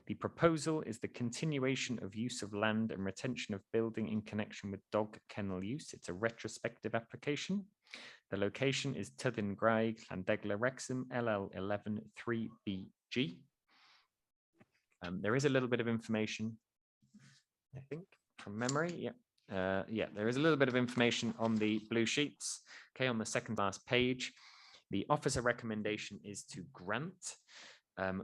The proposal is the continuation of use of land and retention of building in connection with dog kennel use. It's a retrospective application. The location is DDATBLYGU, Llandegla, LL11 3BG. There is a little bit of information, I think, from memory. Yeah. There is a little bit of information on the blue sheets. Okay, on the second last page, the officer recommendation is to grant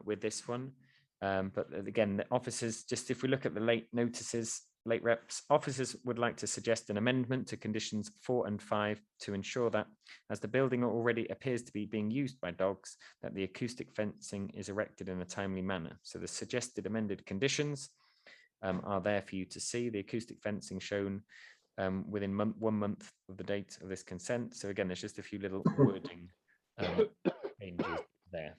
with this one. But again, the officers, just if we look at the late notices, late reps, officers would like to suggest an amendment to conditions 4 and 5 to ensure that, as the building already appears to be being used by dogs, that the acoustic fencing is erected in a timely manner. So the suggested amended conditions are there for you to see. The acoustic fencing shown within 1 month of the date of this consent. So again, there's just a few little wording changes there.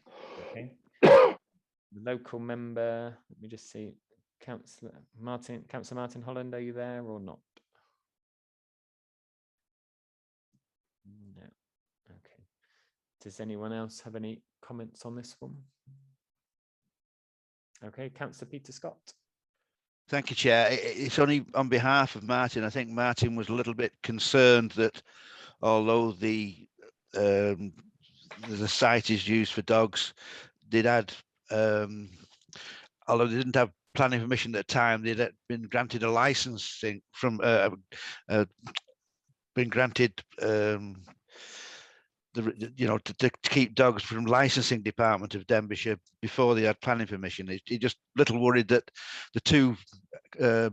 Okay. The local member, let me just see, Councillor Martin Holland, are you there or not? No. Okay. Does anyone else have any comments on this one? Okay, Councillor Peter Scott. Thank you, Chair. It's only on behalf of Martin. I think Martin was a little bit concerned that although the site is used for dogs, they'd had, although they didn't have planning permission at the time, they'd been granted a licensing from, been granted to keep dogs from licensing department of Denbighshire before they had planning permission. He just little worried that the two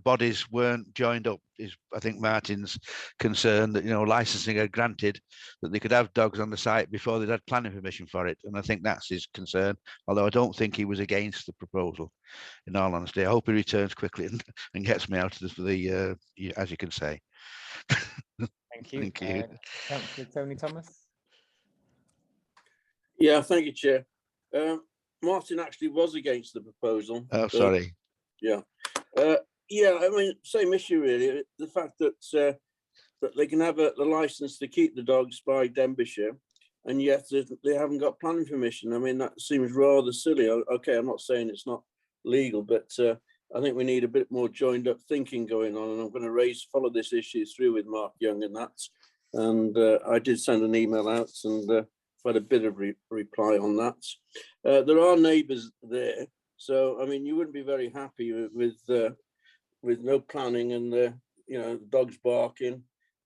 bodies weren't joined up, is I think Martin's concern, that licensing are granted, that they could have dogs on the site before they'd had planning permission for it. And I think that's his concern, although I don't think he was against the proposal, in all honesty. I hope he returns quickly and gets me out of the as you can say. Thank you. Thank you. Councillor Tony Thomas. Yeah, thank you, Chair. Martin actually was against the proposal. Oh, sorry. Yeah. Yeah, I mean, same issue really. The fact that that they can have a license to keep the dogs by Denbighshire, and yet they haven't got planning permission. I mean, that seems rather silly. Okay, I'm not saying it's not legal, but I think we need a bit more joined up thinking going on. And I'm going to follow this issue through with Mark Young and that. And I did send an email out and had a bit of reply on that. There are neighbours there, so I mean, you wouldn't be very happy with no planning and dogs barking,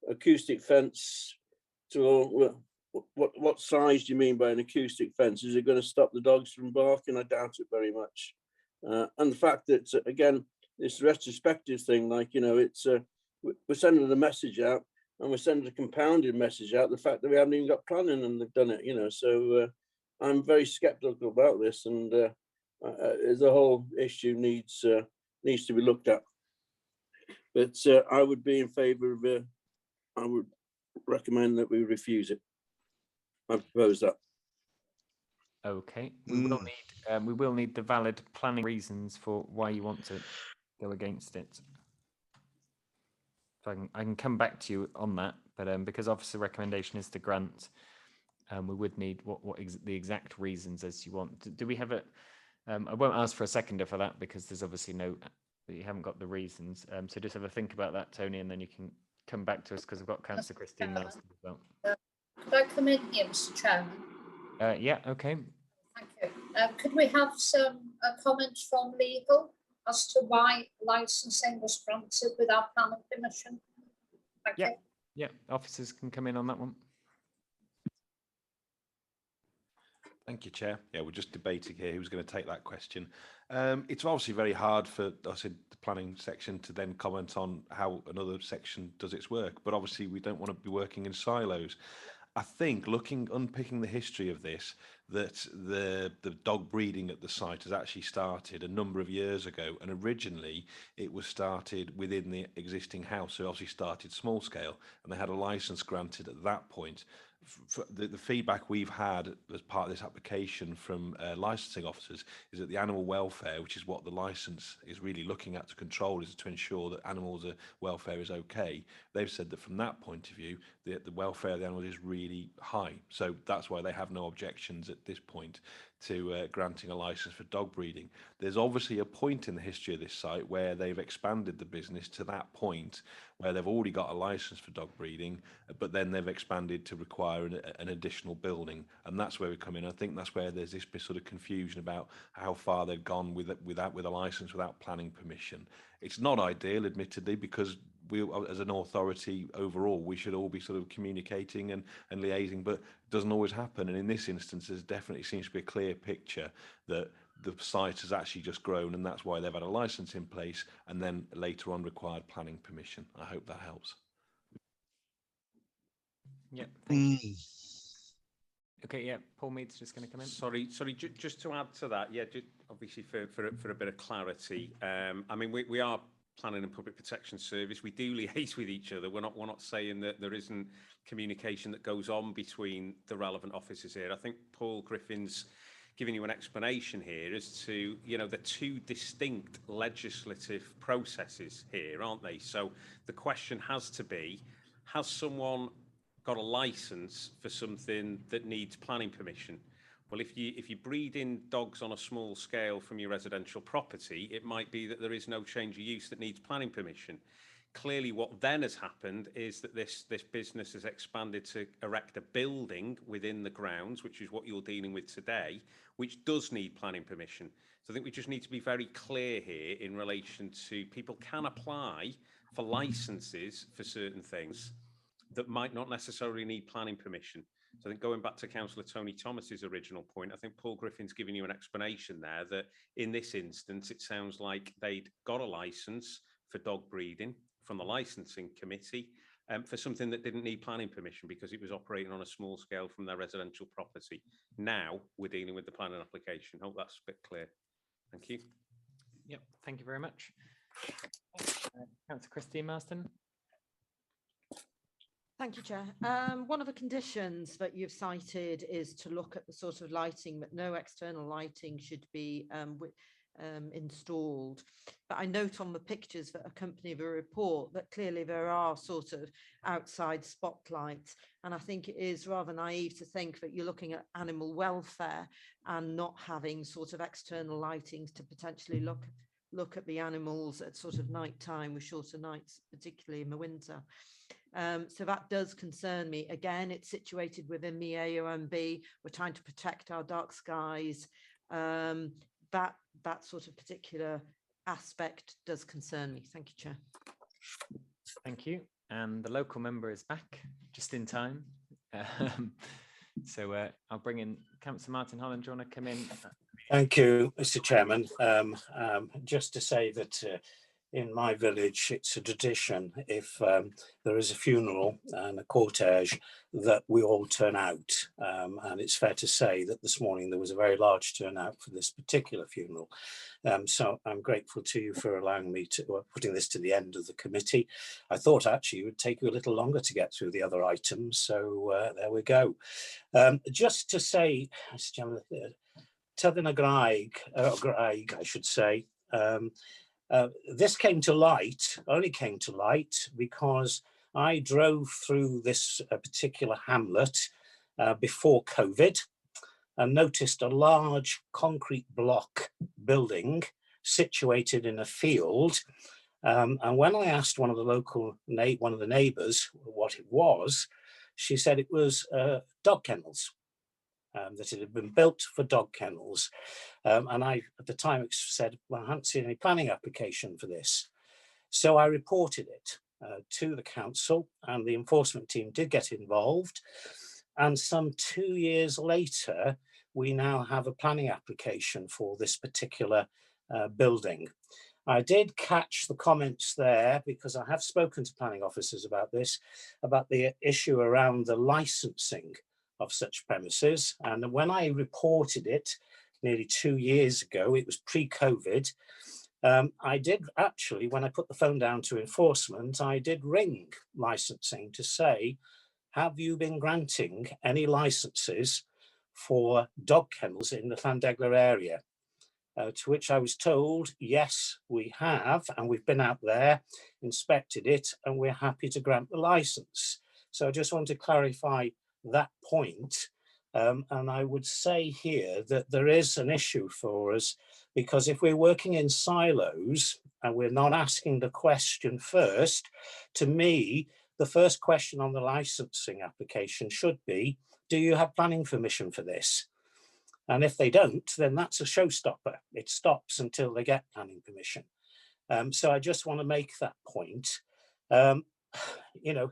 acoustic fence. To what size do you mean by an acoustic fence? Is it going to stop the dogs from barking? I doubt it very much. And the fact that again, this retrospective thing, like it's we're sending a message out. And we're sending a compounded message out, the fact that we haven't even got planning and they've done it, so I'm very skeptical about this, and the whole issue needs to be looked at. But I would be in favour of I would recommend that we refuse it. I propose that. Okay, we will need the valid planning reasons for why you want to go against it. So I can come back to you on that, but because officer recommendation is to grant, we would need the exact reasons as you want. Do we have it? I won't ask for a seconder for that because there's obviously you haven't got the reasons. So just have a think about that, Tony, and then you can come back to us because I've got Councillor Christine Nelson as well. Could I come in here, Mr. Chairman? Yeah, okay. Thank you. Could we have some comments from legal as to why licensing was granted without planning permission? Thank you. Yeah, officers can come in on that one. Thank you, Chair. Yeah, we're just debating here who's going to take that question. It's obviously very hard for us in the planning section to then comment on how another section does its work, but obviously we don't want to be working in silos. I think unpicking the history of this, that the dog breeding at the site has actually started a number of years ago, and originally it was started within the existing house. So it obviously started small scale, and they had a license granted at that point the feedback we've had as part of this application from licensing officers is that the animal welfare, which is what the license is really looking at to control, is to ensure that animals' welfare is okay. They've said that from that point of view, the welfare of the animals is really high. So that's why they have no objections at this point to granting a license for dog breeding. There's obviously a point in the history of this site where they've expanded the business to that point where they've already got a license for dog breeding, but then they've expanded to require an additional building, and that's where we come in. I think that's where there's this sort of confusion about how far they've gone with a license without planning permission. It's not ideal, admittedly, because we, as an authority overall, we should all be sort of communicating and liaising, but it doesn't always happen. And in this instance, there definitely seems to be a clear picture that the site has actually just grown, and that's why they've had a license in place and then later on required planning permission. I hope that helps. Yeah, thank you. Okay, yeah, Paul Mead's just going to come in. Sorry, just to add to that, yeah, obviously for a bit of clarity. I mean, we are Planning and Public Protection Service. We do liaise with each other. We're not saying that there isn't communication that goes on between the relevant officers here. I think Paul Griffin's giving you an explanation here as to, you know, the two distinct legislative processes here, aren't they? So the question has to be, has someone got a license for something that needs planning permission? Well, if you breed in dogs on a small scale from your residential property, it might be that there is no change of use that needs planning permission. Clearly, what then has happened is that this business has expanded to erect a building within the grounds, which is what you're dealing with today, which does need planning permission. So I think we just need to be very clear here in relation to people can apply for licenses for certain things that might not necessarily need planning permission. So I think going back to Councillor Tony Thomas's original point, I think Paul Griffin's given you an explanation there that in this instance, it sounds like they'd got a licence for dog breeding from the licensing committee for something that didn't need planning permission because it was operating on a small scale from their residential property. Now we're dealing with the planning application. Hope that's a bit clear. Thank you. Yep, thank you very much. Councillor Christine Marston. Thank you, Chair. One of the conditions that you've cited is to look at the sort of lighting, that no external lighting should be installed. But I note on the pictures that accompany the report that clearly there are sort of outside spotlights. And I think it is rather naive to think that you're looking at animal welfare and not having sort of external lightings to potentially look at the animals at sort of night time with shorter nights, particularly in the winter. So that does concern me. Again, it's situated within the AOMB. We're trying to protect our dark skies. That sort of particular aspect does concern me. Thank you, Chair. Thank you. And the local member is back just in time. So I'll bring in Councillor Martin Holland. Do you want to come in? Thank you, Mr. Chairman. Just to say that in my village, it's a tradition if there is a funeral and a cortege that we all turn out. And it's fair to say that this morning there was a very large turnout for this particular funeral. So I'm grateful to you for allowing me to putting this to the end of the committee. I thought actually it would take you a little longer to get through the other items. So there we go. Just to say, Mr. Chairman, Tyddyn y Graig, I should say, this only came to light because I drove through this particular hamlet before COVID and noticed a large concrete block building situated in a field. And when I asked one of the neighbours what it was, she said it was dog kennels. That it had been built for dog kennels. And I, at the time, said, well, I haven't seen any planning application for this. So I reported it to the council, and the enforcement team did get involved. And some 2 years later, we now have a planning application for this particular building. I did catch the comments there because I have spoken to planning officers about this, about the issue around the licensing of such premises. And when I reported it nearly 2 years ago, it was pre-COVID, I did actually, when I put the phone down to enforcement, I did ring licensing to say, have you been granting any licenses for dog kennels in the Llandegla area? To which I was told, yes, we have, and we've been out there, inspected it, and we're happy to grant the license. So I just want to clarify that point. And I would say here that there is an issue for us, because if we're working in silos and we're not asking the question first, to me, the first question on the licensing application should be, do you have planning permission for this? And if they don't, then that's a showstopper. It stops until they get planning permission. So I just want to make that point. You know,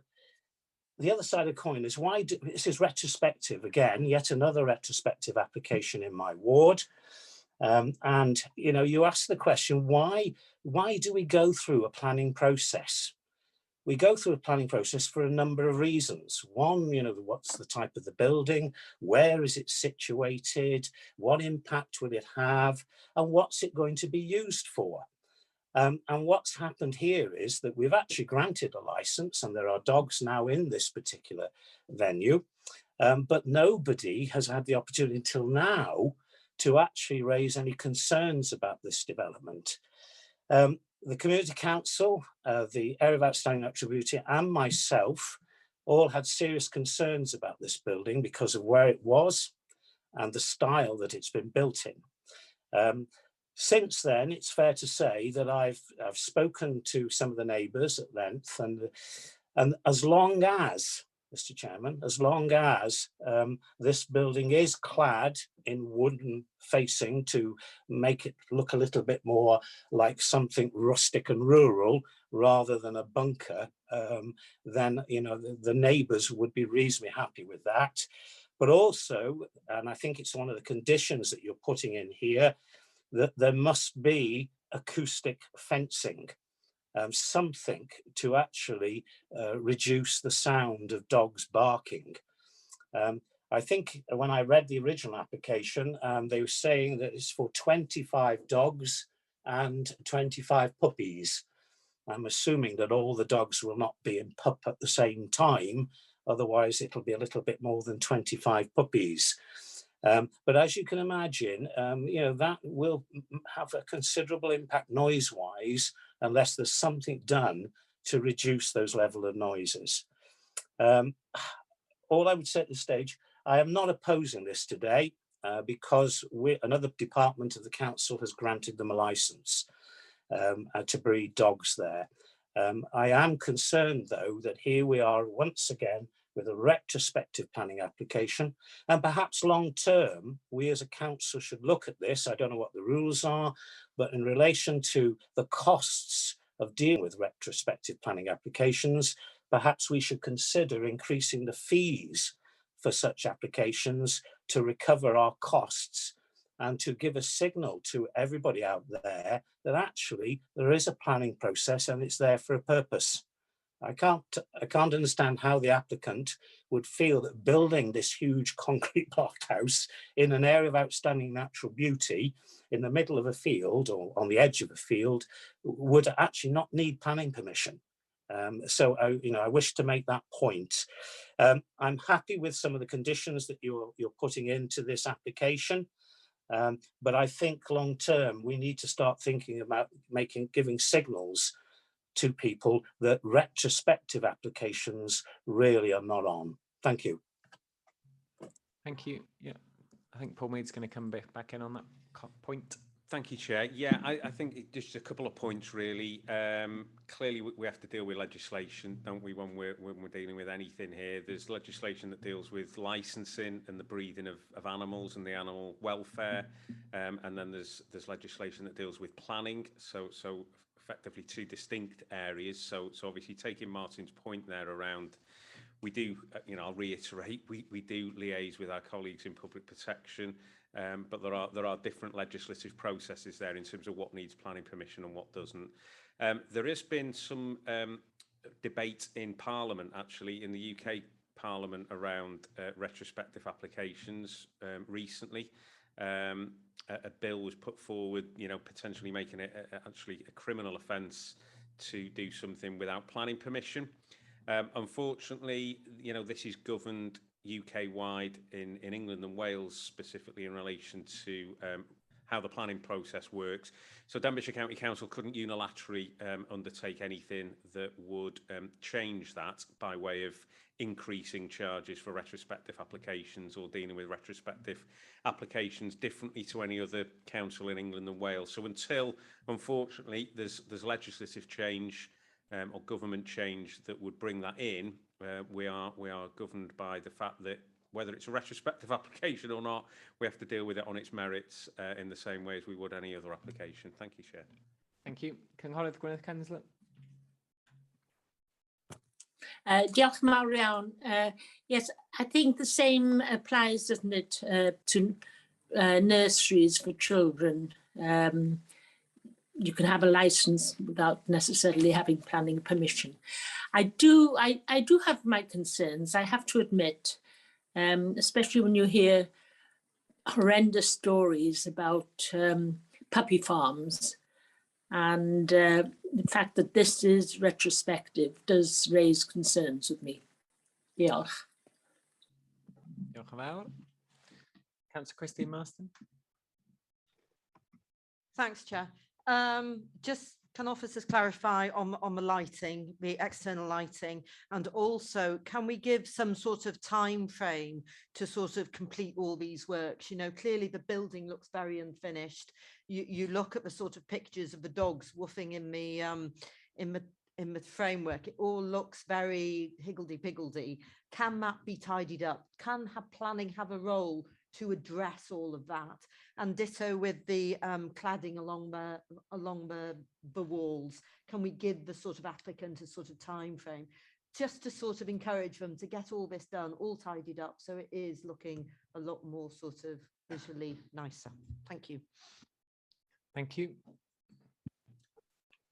the other side of the coin is this is retrospective again, yet another retrospective application in my ward. And you know, you ask the question, why do we go through a planning process? We go through a planning process for a number of reasons. One, you know, what's the type of the building? Where is it situated? What impact will it have? And what's it going to be used for? And what's happened here is that we've actually granted a license, and there are dogs now in this particular venue, but nobody has had the opportunity until now to actually raise any concerns about this development. The Community Council, the Area of Outstanding Natural Beauty, and myself all had serious concerns about this building because of where it was and the style that it's been built in. Since then, it's fair to say that I've spoken to some of the neighbours at length, and as long as, Mr. Chairman, as long as this building is clad in wooden facing to make it look a little bit more like something rustic and rural rather than a bunker, then you know the neighbours would be reasonably happy with that. But also, and I think it's one of the conditions that you're putting in here, that there must be acoustic fencing. Something to actually reduce the sound of dogs barking. I think when I read the original application, they were saying that it's for 25 dogs and 25 puppies. I'm assuming that all the dogs will not be in pup at the same time, otherwise it'll be a little bit more than 25 puppies. But as you can imagine, you know, that will have a considerable impact noise-wise unless there's something done to reduce those level of noises. All I would say at this stage, I am not opposing this today because another department of the council has granted them a licence to breed dogs there. I am concerned though that here we are once again with a retrospective planning application, and perhaps long term, we as a council should look at this. I don't know what the rules are, but in relation to the costs of dealing with retrospective planning applications, perhaps we should consider increasing the fees for such applications to recover our costs and to give a signal to everybody out there that actually there is a planning process and it's there for a purpose. I can't understand how the applicant would feel that building this huge concrete block house in an area of outstanding natural beauty in the middle of a field or on the edge of a field would actually not need planning permission. So I wish to make that point. I'm happy with some of the conditions that you're putting into this application, but I think long term we need to start thinking about giving signals to people that retrospective applications really are not on. Thank you. Thank you. Yeah, I think Paul Mead's going to come back in on that point. Thank you, Chair. Yeah, I think just a couple of points really. Clearly, we have to deal with legislation, don't we, when we're dealing with anything here. There's legislation that deals with licensing and the breeding of animals and the animal welfare, and then there's legislation that deals with planning. So effectively two distinct areas. So obviously taking Martin's point there around, we do, I'll reiterate, we do liaise with our colleagues in public protection, but there are different legislative processes there in terms of what needs planning permission and what doesn't. There has been some debate in Parliament, actually, in the UK Parliament around retrospective applications recently. A bill was put forward, potentially making it actually a criminal offence to do something without planning permission. Unfortunately, this is governed UK-wide in England and Wales, specifically in relation to how the planning process works. So Denbighshire County Council couldn't unilaterally undertake anything that would change that by way of increasing charges for retrospective applications or dealing with retrospective applications differently to any other council in England and Wales. So until, unfortunately, there's legislative change or government change that would bring that in, we are governed by the fact that whether it's a retrospective application or not, we have to deal with it on its merits in the same way as we would any other application. Thank you, Chair. Thank you. Cynghorydd Gwyneth Kensler. Diolch yn fawr iawn. Yes, I think the same applies, doesn't it, to nurseries for children. You can have a license without necessarily having planning permission. I do have my concerns, I have to admit, especially when you hear horrendous stories about puppy farms. And the fact that this is retrospective does raise concerns with me. Diolch. Diolch yn fawr. Councillor Christine Marston. Thanks, Chair. Just can officers clarify on the lighting, the external lighting, and also can we give some sort of time frame to sort of complete all these works? Clearly the building looks very unfinished. You look at the sort of pictures of the dogs woofing in the framework. It all looks very higgledy-piggledy. Can that be tidied up? Can planning have a role to address all of that? And ditto with the cladding along the walls. Can we give the sort of applicant a sort of time frame just to sort of encourage them to get all this done, all tidied up, so it is looking a lot more sort of visually nicer? Thank you. Thank you.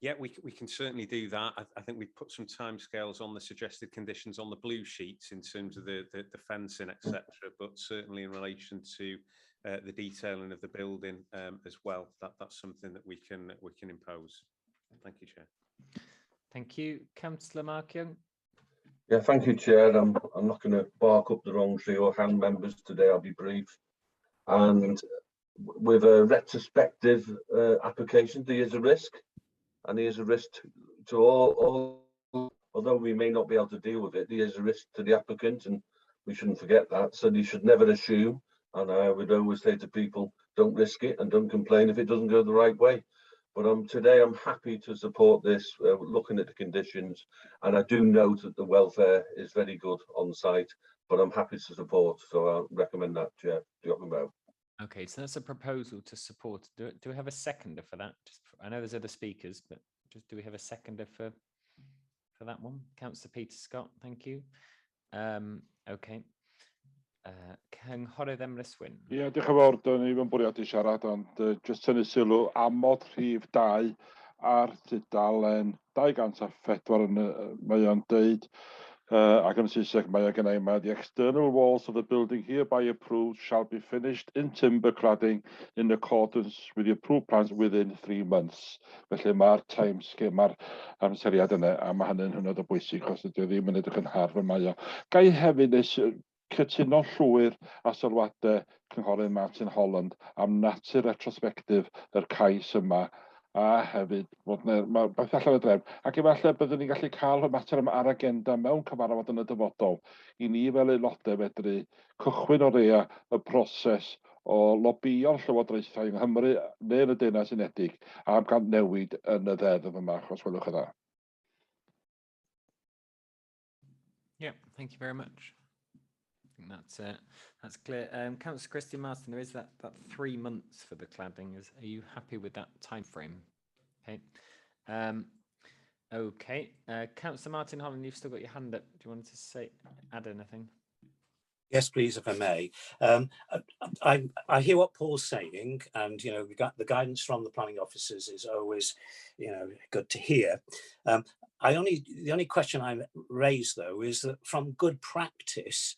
Yeah, we can certainly do that. I think we've put some timescales on the suggested conditions on the blue sheets in terms of the fencing, etc. But certainly in relation to the detailing of the building as well, that's something that we can impose. Thank you, Chair. Thank you, Councillor Mark Young. Yeah, thank you, Chair. I'm not going to bark up the wrong tree or hand members today. I'll be brief. And with a retrospective application, there is a risk. And there is a risk to all, although we may not be able to deal with it, there is a risk to the applicant, and we shouldn't forget that. So you should never assume. And I would always say to people, don't risk it and don't complain if it doesn't go the right way. But today I'm happy to support this, looking at the conditions. And I do note that the welfare is very good on site, but I'm happy to support. So I'll recommend that, Chair. Okay, so that's a proposal to support. Do we have a seconder for that? I know there's other speakers, but just do we have a seconder for that one? Councillor Peter Scott, thank you. Okay. Cynghorydd Emrys Wyn. Ie, diolch yn fawr, do'n i ddim yn bwriadu siarad, ond jyst tynnu sylw amod rhif 2 ar tudalen 204 mae o'n deud, ac yn Saesneg mae o gennau yma, the external walls of the building hereby approved shall be finished in timber cladding in accordance with the approved plans within 3 months. Felly mae'r timescale, mae'r amseriad yna, a mae hynny'n hynod o bwysig, os ydy o ddim yn edrych yn harf y mae o. Gai hefyd cytuno llwyr a sylwadau cynghorydd Martin Holland am natur retrospectif yr cais yma, a hefyd bod mae beth allan y drefn, ac efallai byddwn ni'n gallu cael y mater yma ar agenda mewn cyfarfod yn y dyfodol i ni fel aelodau fedru cychwyn o rea y broses o lobïo'r llywodraethau yng Nghymru neu yn y Deyrnas Unedig am gael newid yn y ddeddf yma, os welwch yn dda. Yeah, thank you very much. I think that's clear. Councillor Christine Marston, there is that 3 months for the cladding. Are you happy with that time frame? Okay. Okay. Councillor Martin Holland, you've still got your hand up. Do you want to add anything? Yes, please, if I may. I hear what Paul's saying, and the guidance from the planning officers is always, good to hear. The only question I raise though is that from good practice,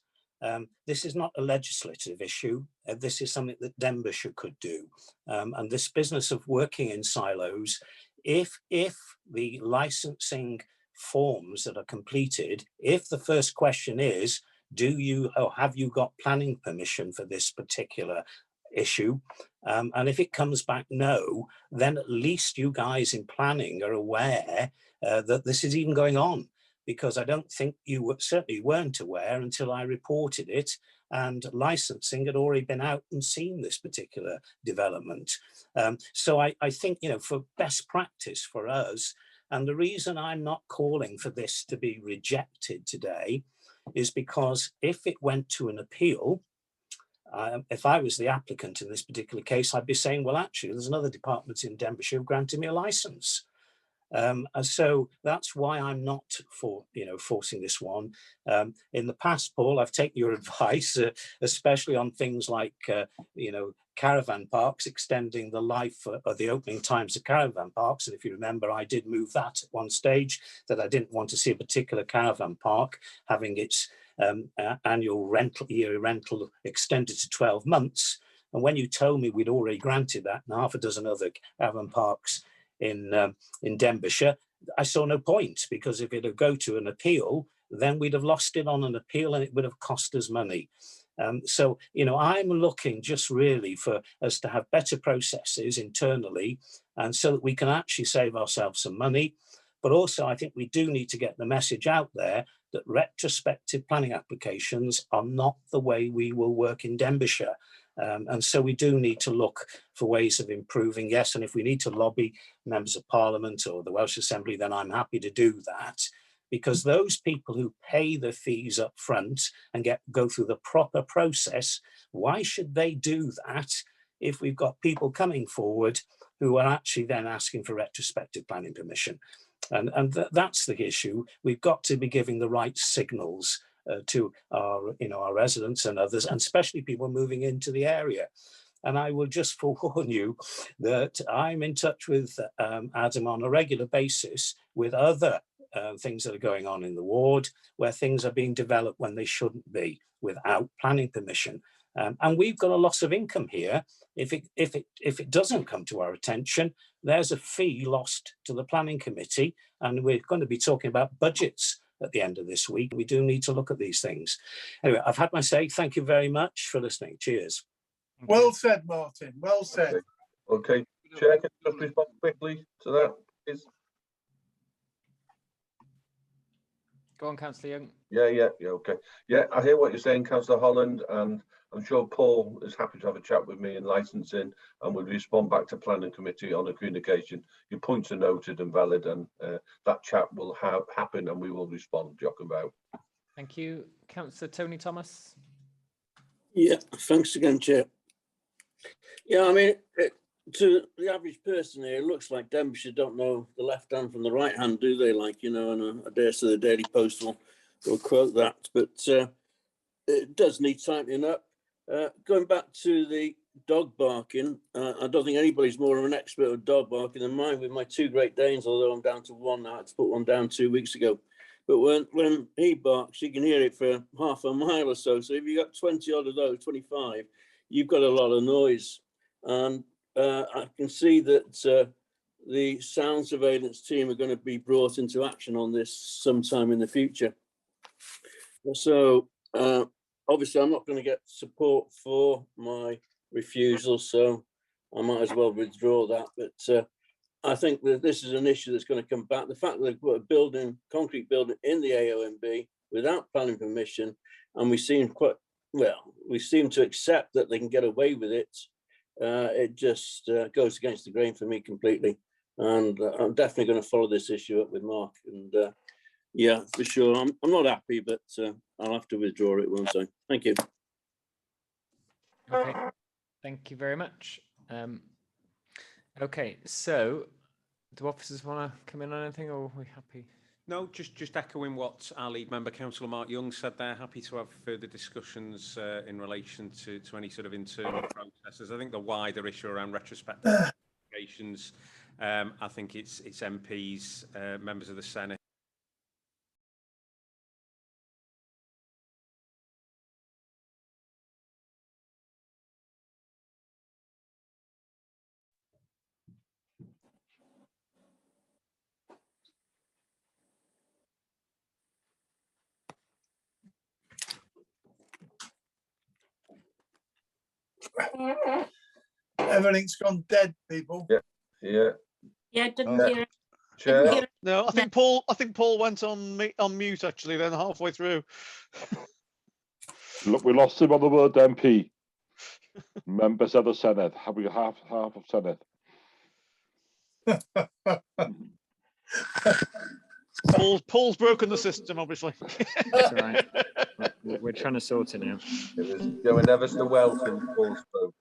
this is not a legislative issue. This is something that Denbighshire could do. And this business of working in silos, if the licensing forms that are completed, if the first question is, do you or have you got planning permission for this particular issue? And if it comes back no, then at least you guys in planning are aware that this is even going on, because I don't think you certainly weren't aware until I reported it, and licensing had already been out and seen this particular development. So I think, you know, for best practice for us, and the reason I'm not calling for this to be rejected today is because if it went to an appeal, if I was the applicant in this particular case, I'd be saying, well, actually, there's another department in Denbighshire who granted me a license. And so that's why I'm not forcing this one. In the past, Paul, I've taken your advice, especially on things like, caravan parks, extending the life of the opening times of caravan parks. And if you remember, I did move that at one stage, that I didn't want to see a particular caravan park having its annual year rental extended to 12 months. And when you told me we'd already granted that and half a dozen other caravan parks in Denbighshire, I saw no point, because if it would go to an appeal, then we'd have lost it on an appeal and it would have cost us money. So, I'm looking just really for us to have better processes internally, and so that we can actually save ourselves some money. But also, I think we do need to get the message out there that retrospective planning applications are not the way we will work in Denbighshire. And so we do need to look for ways of improving, yes, and if we need to lobby members of Parliament or the Welsh Assembly, then I'm happy to do that. Because those people who pay the fees up front and go through the proper process, why should they do that if we've got people coming forward who are actually then asking for retrospective planning permission? And that's the issue. We've got to be giving the right signals to our residents and others, and especially people moving into the area. And I will just forewarn you that I'm in touch with Adam on a regular basis with other things that are going on in the ward, where things are being developed when they shouldn't be, without planning permission. And we've got a loss of income here. If it doesn't come to our attention, there's a fee lost to the planning committee, and we're going to be talking about budgets at the end of this week. We do need to look at these things. Anyway, I've had my say. Thank you very much for listening. Cheers. Well said, Martin. Well said. Okay. Chair, can you just respond quickly to that, please? Go on, Councillor Young. Yeah, okay. Yeah, I hear what you're saying, Councillor Holland, and I'm sure Paul is happy to have a chat with me in licensing, and we'll respond back to planning committee on a communication. Your points are noted and valid, and that chat will happen, and we will respond, Jock and Bow. Thank you. Councillor Tony Thomas. Yeah, thanks again, Chair. Yeah, I mean, to the average person here, it looks like Denbighshire don't know the left hand from the right hand, do they? Like, and I dare say the Daily Post will quote that, but it does need tightening up. Going back to the dog barking, I don't think anybody's more of an expert of dog barking than mine with my 2 Great Danes, although I'm down to 1 now. I had to put 1 down 2 weeks ago. But when he barks, you can hear it for half a mile or so. So if you've got 20 odd of those, 25, you've got a lot of noise. And I can see that the sound surveillance team are going to be brought into action on this sometime in the future. So obviously I'm not going to get support for my refusal, so I might as well withdraw that. But I think that this is an issue that's going to come back. The fact that they've got a concrete building in the AONB without planning permission, and we seem to accept that they can get away with it. It just goes against the grain for me completely. And I'm definitely going to follow this issue up with Mark. And yeah, for sure. I'm not happy, but I'll have to withdraw it, won't I? Thank you. Okay, thank you very much. Okay, so do officers want to come in on anything, or are we happy? No, just echoing what our lead member, Councillor Mark Young, said there. Happy to have further discussions in relation to any sort of internal processes. I think the wider issue around retrospective applications, I think it's MPs, members of the Senate. Everything's gone dead, people. Yeah. Yeah, didn't hear it. Chair. hear it. No, I think Paul went on mute actually. Then halfway through. Look, we lost him on the word MP. Members of the Senedd. Have we half of Senedd? Paul's broken the system, obviously. That's all right. We're trying to sort it out. It was going ever so well since Paul spoke.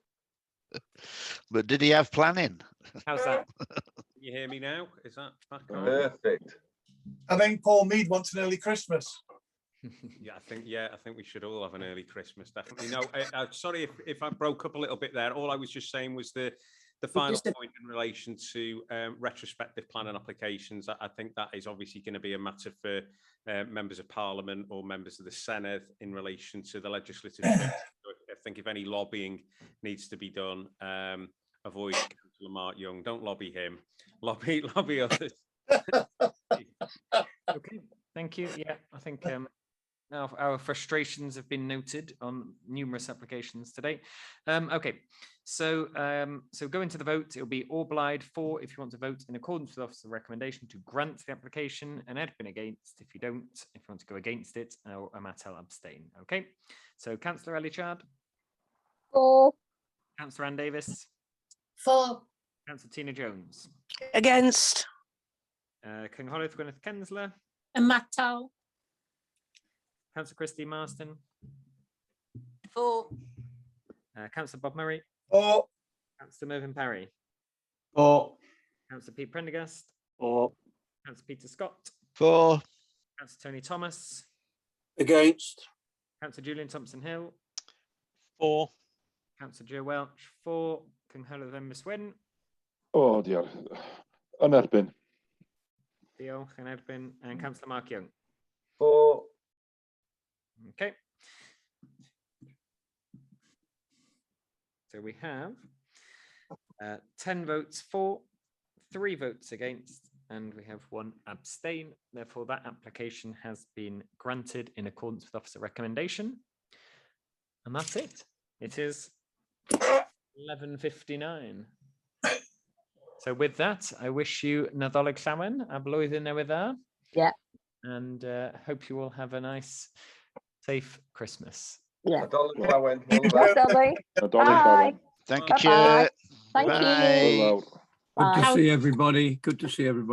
But did he have planning? How's that? Can you hear me now? Is that back on? Perfect. I think Paul Mead wants an early Christmas. I think we should all have an early Christmas, definitely. No, sorry if I broke up a little bit there. All I was just saying was the final point in relation to retrospective planning applications. I think that is obviously going to be a matter for members of Parliament or members of the Senedd in relation to the legislative. I think if any lobbying needs to be done, avoid Councillor Mark Young. Don't lobby him. Lobby others. Okay, thank you. Yeah, I think our frustrations have been noted on numerous applications today. Okay, so going to the vote, it'll be Orblyde for if you want to vote in accordance with officer recommendation to grant the application, and Edwin against if you don't. If you want to go against it, or Amatel abstain. Okay, so Councillor Ellichard. For. Councillor Ann Davis. For. Councillor Tina Jones. Against. Cynghorydd Gwyneth Kensler. Amatal. Councillor Christine Marston. For. Councillor Bob Murray. For. Councillor Mervyn Parry. For. Councillor Pete Prendergast. For. Councillor Peter Scott. For. Councillor Tony Thomas. Against. Councillor Julian Thompson-Hill. For. Councillor Joe Welch. For. Cynghorydd Emma Swin. Oh dear. Yn erbyn. Diolch yn erbyn. And Councillor Mark Young. For. Okay. So we have 10 votes for, 3 votes against, and we have 1 abstain. Therefore, that application has been granted in accordance with officer recommendation. And that's it. It is 11:59. So with that, I wish you Nadolig Llawen, a blwyddyn newydd dda. Yeah. And hope you all have a nice, safe Christmas. Yeah. Nadolig Llawen. Bye. Thank you, Chair. Thank you. Bye. Good to see everybody. Good to see everybody.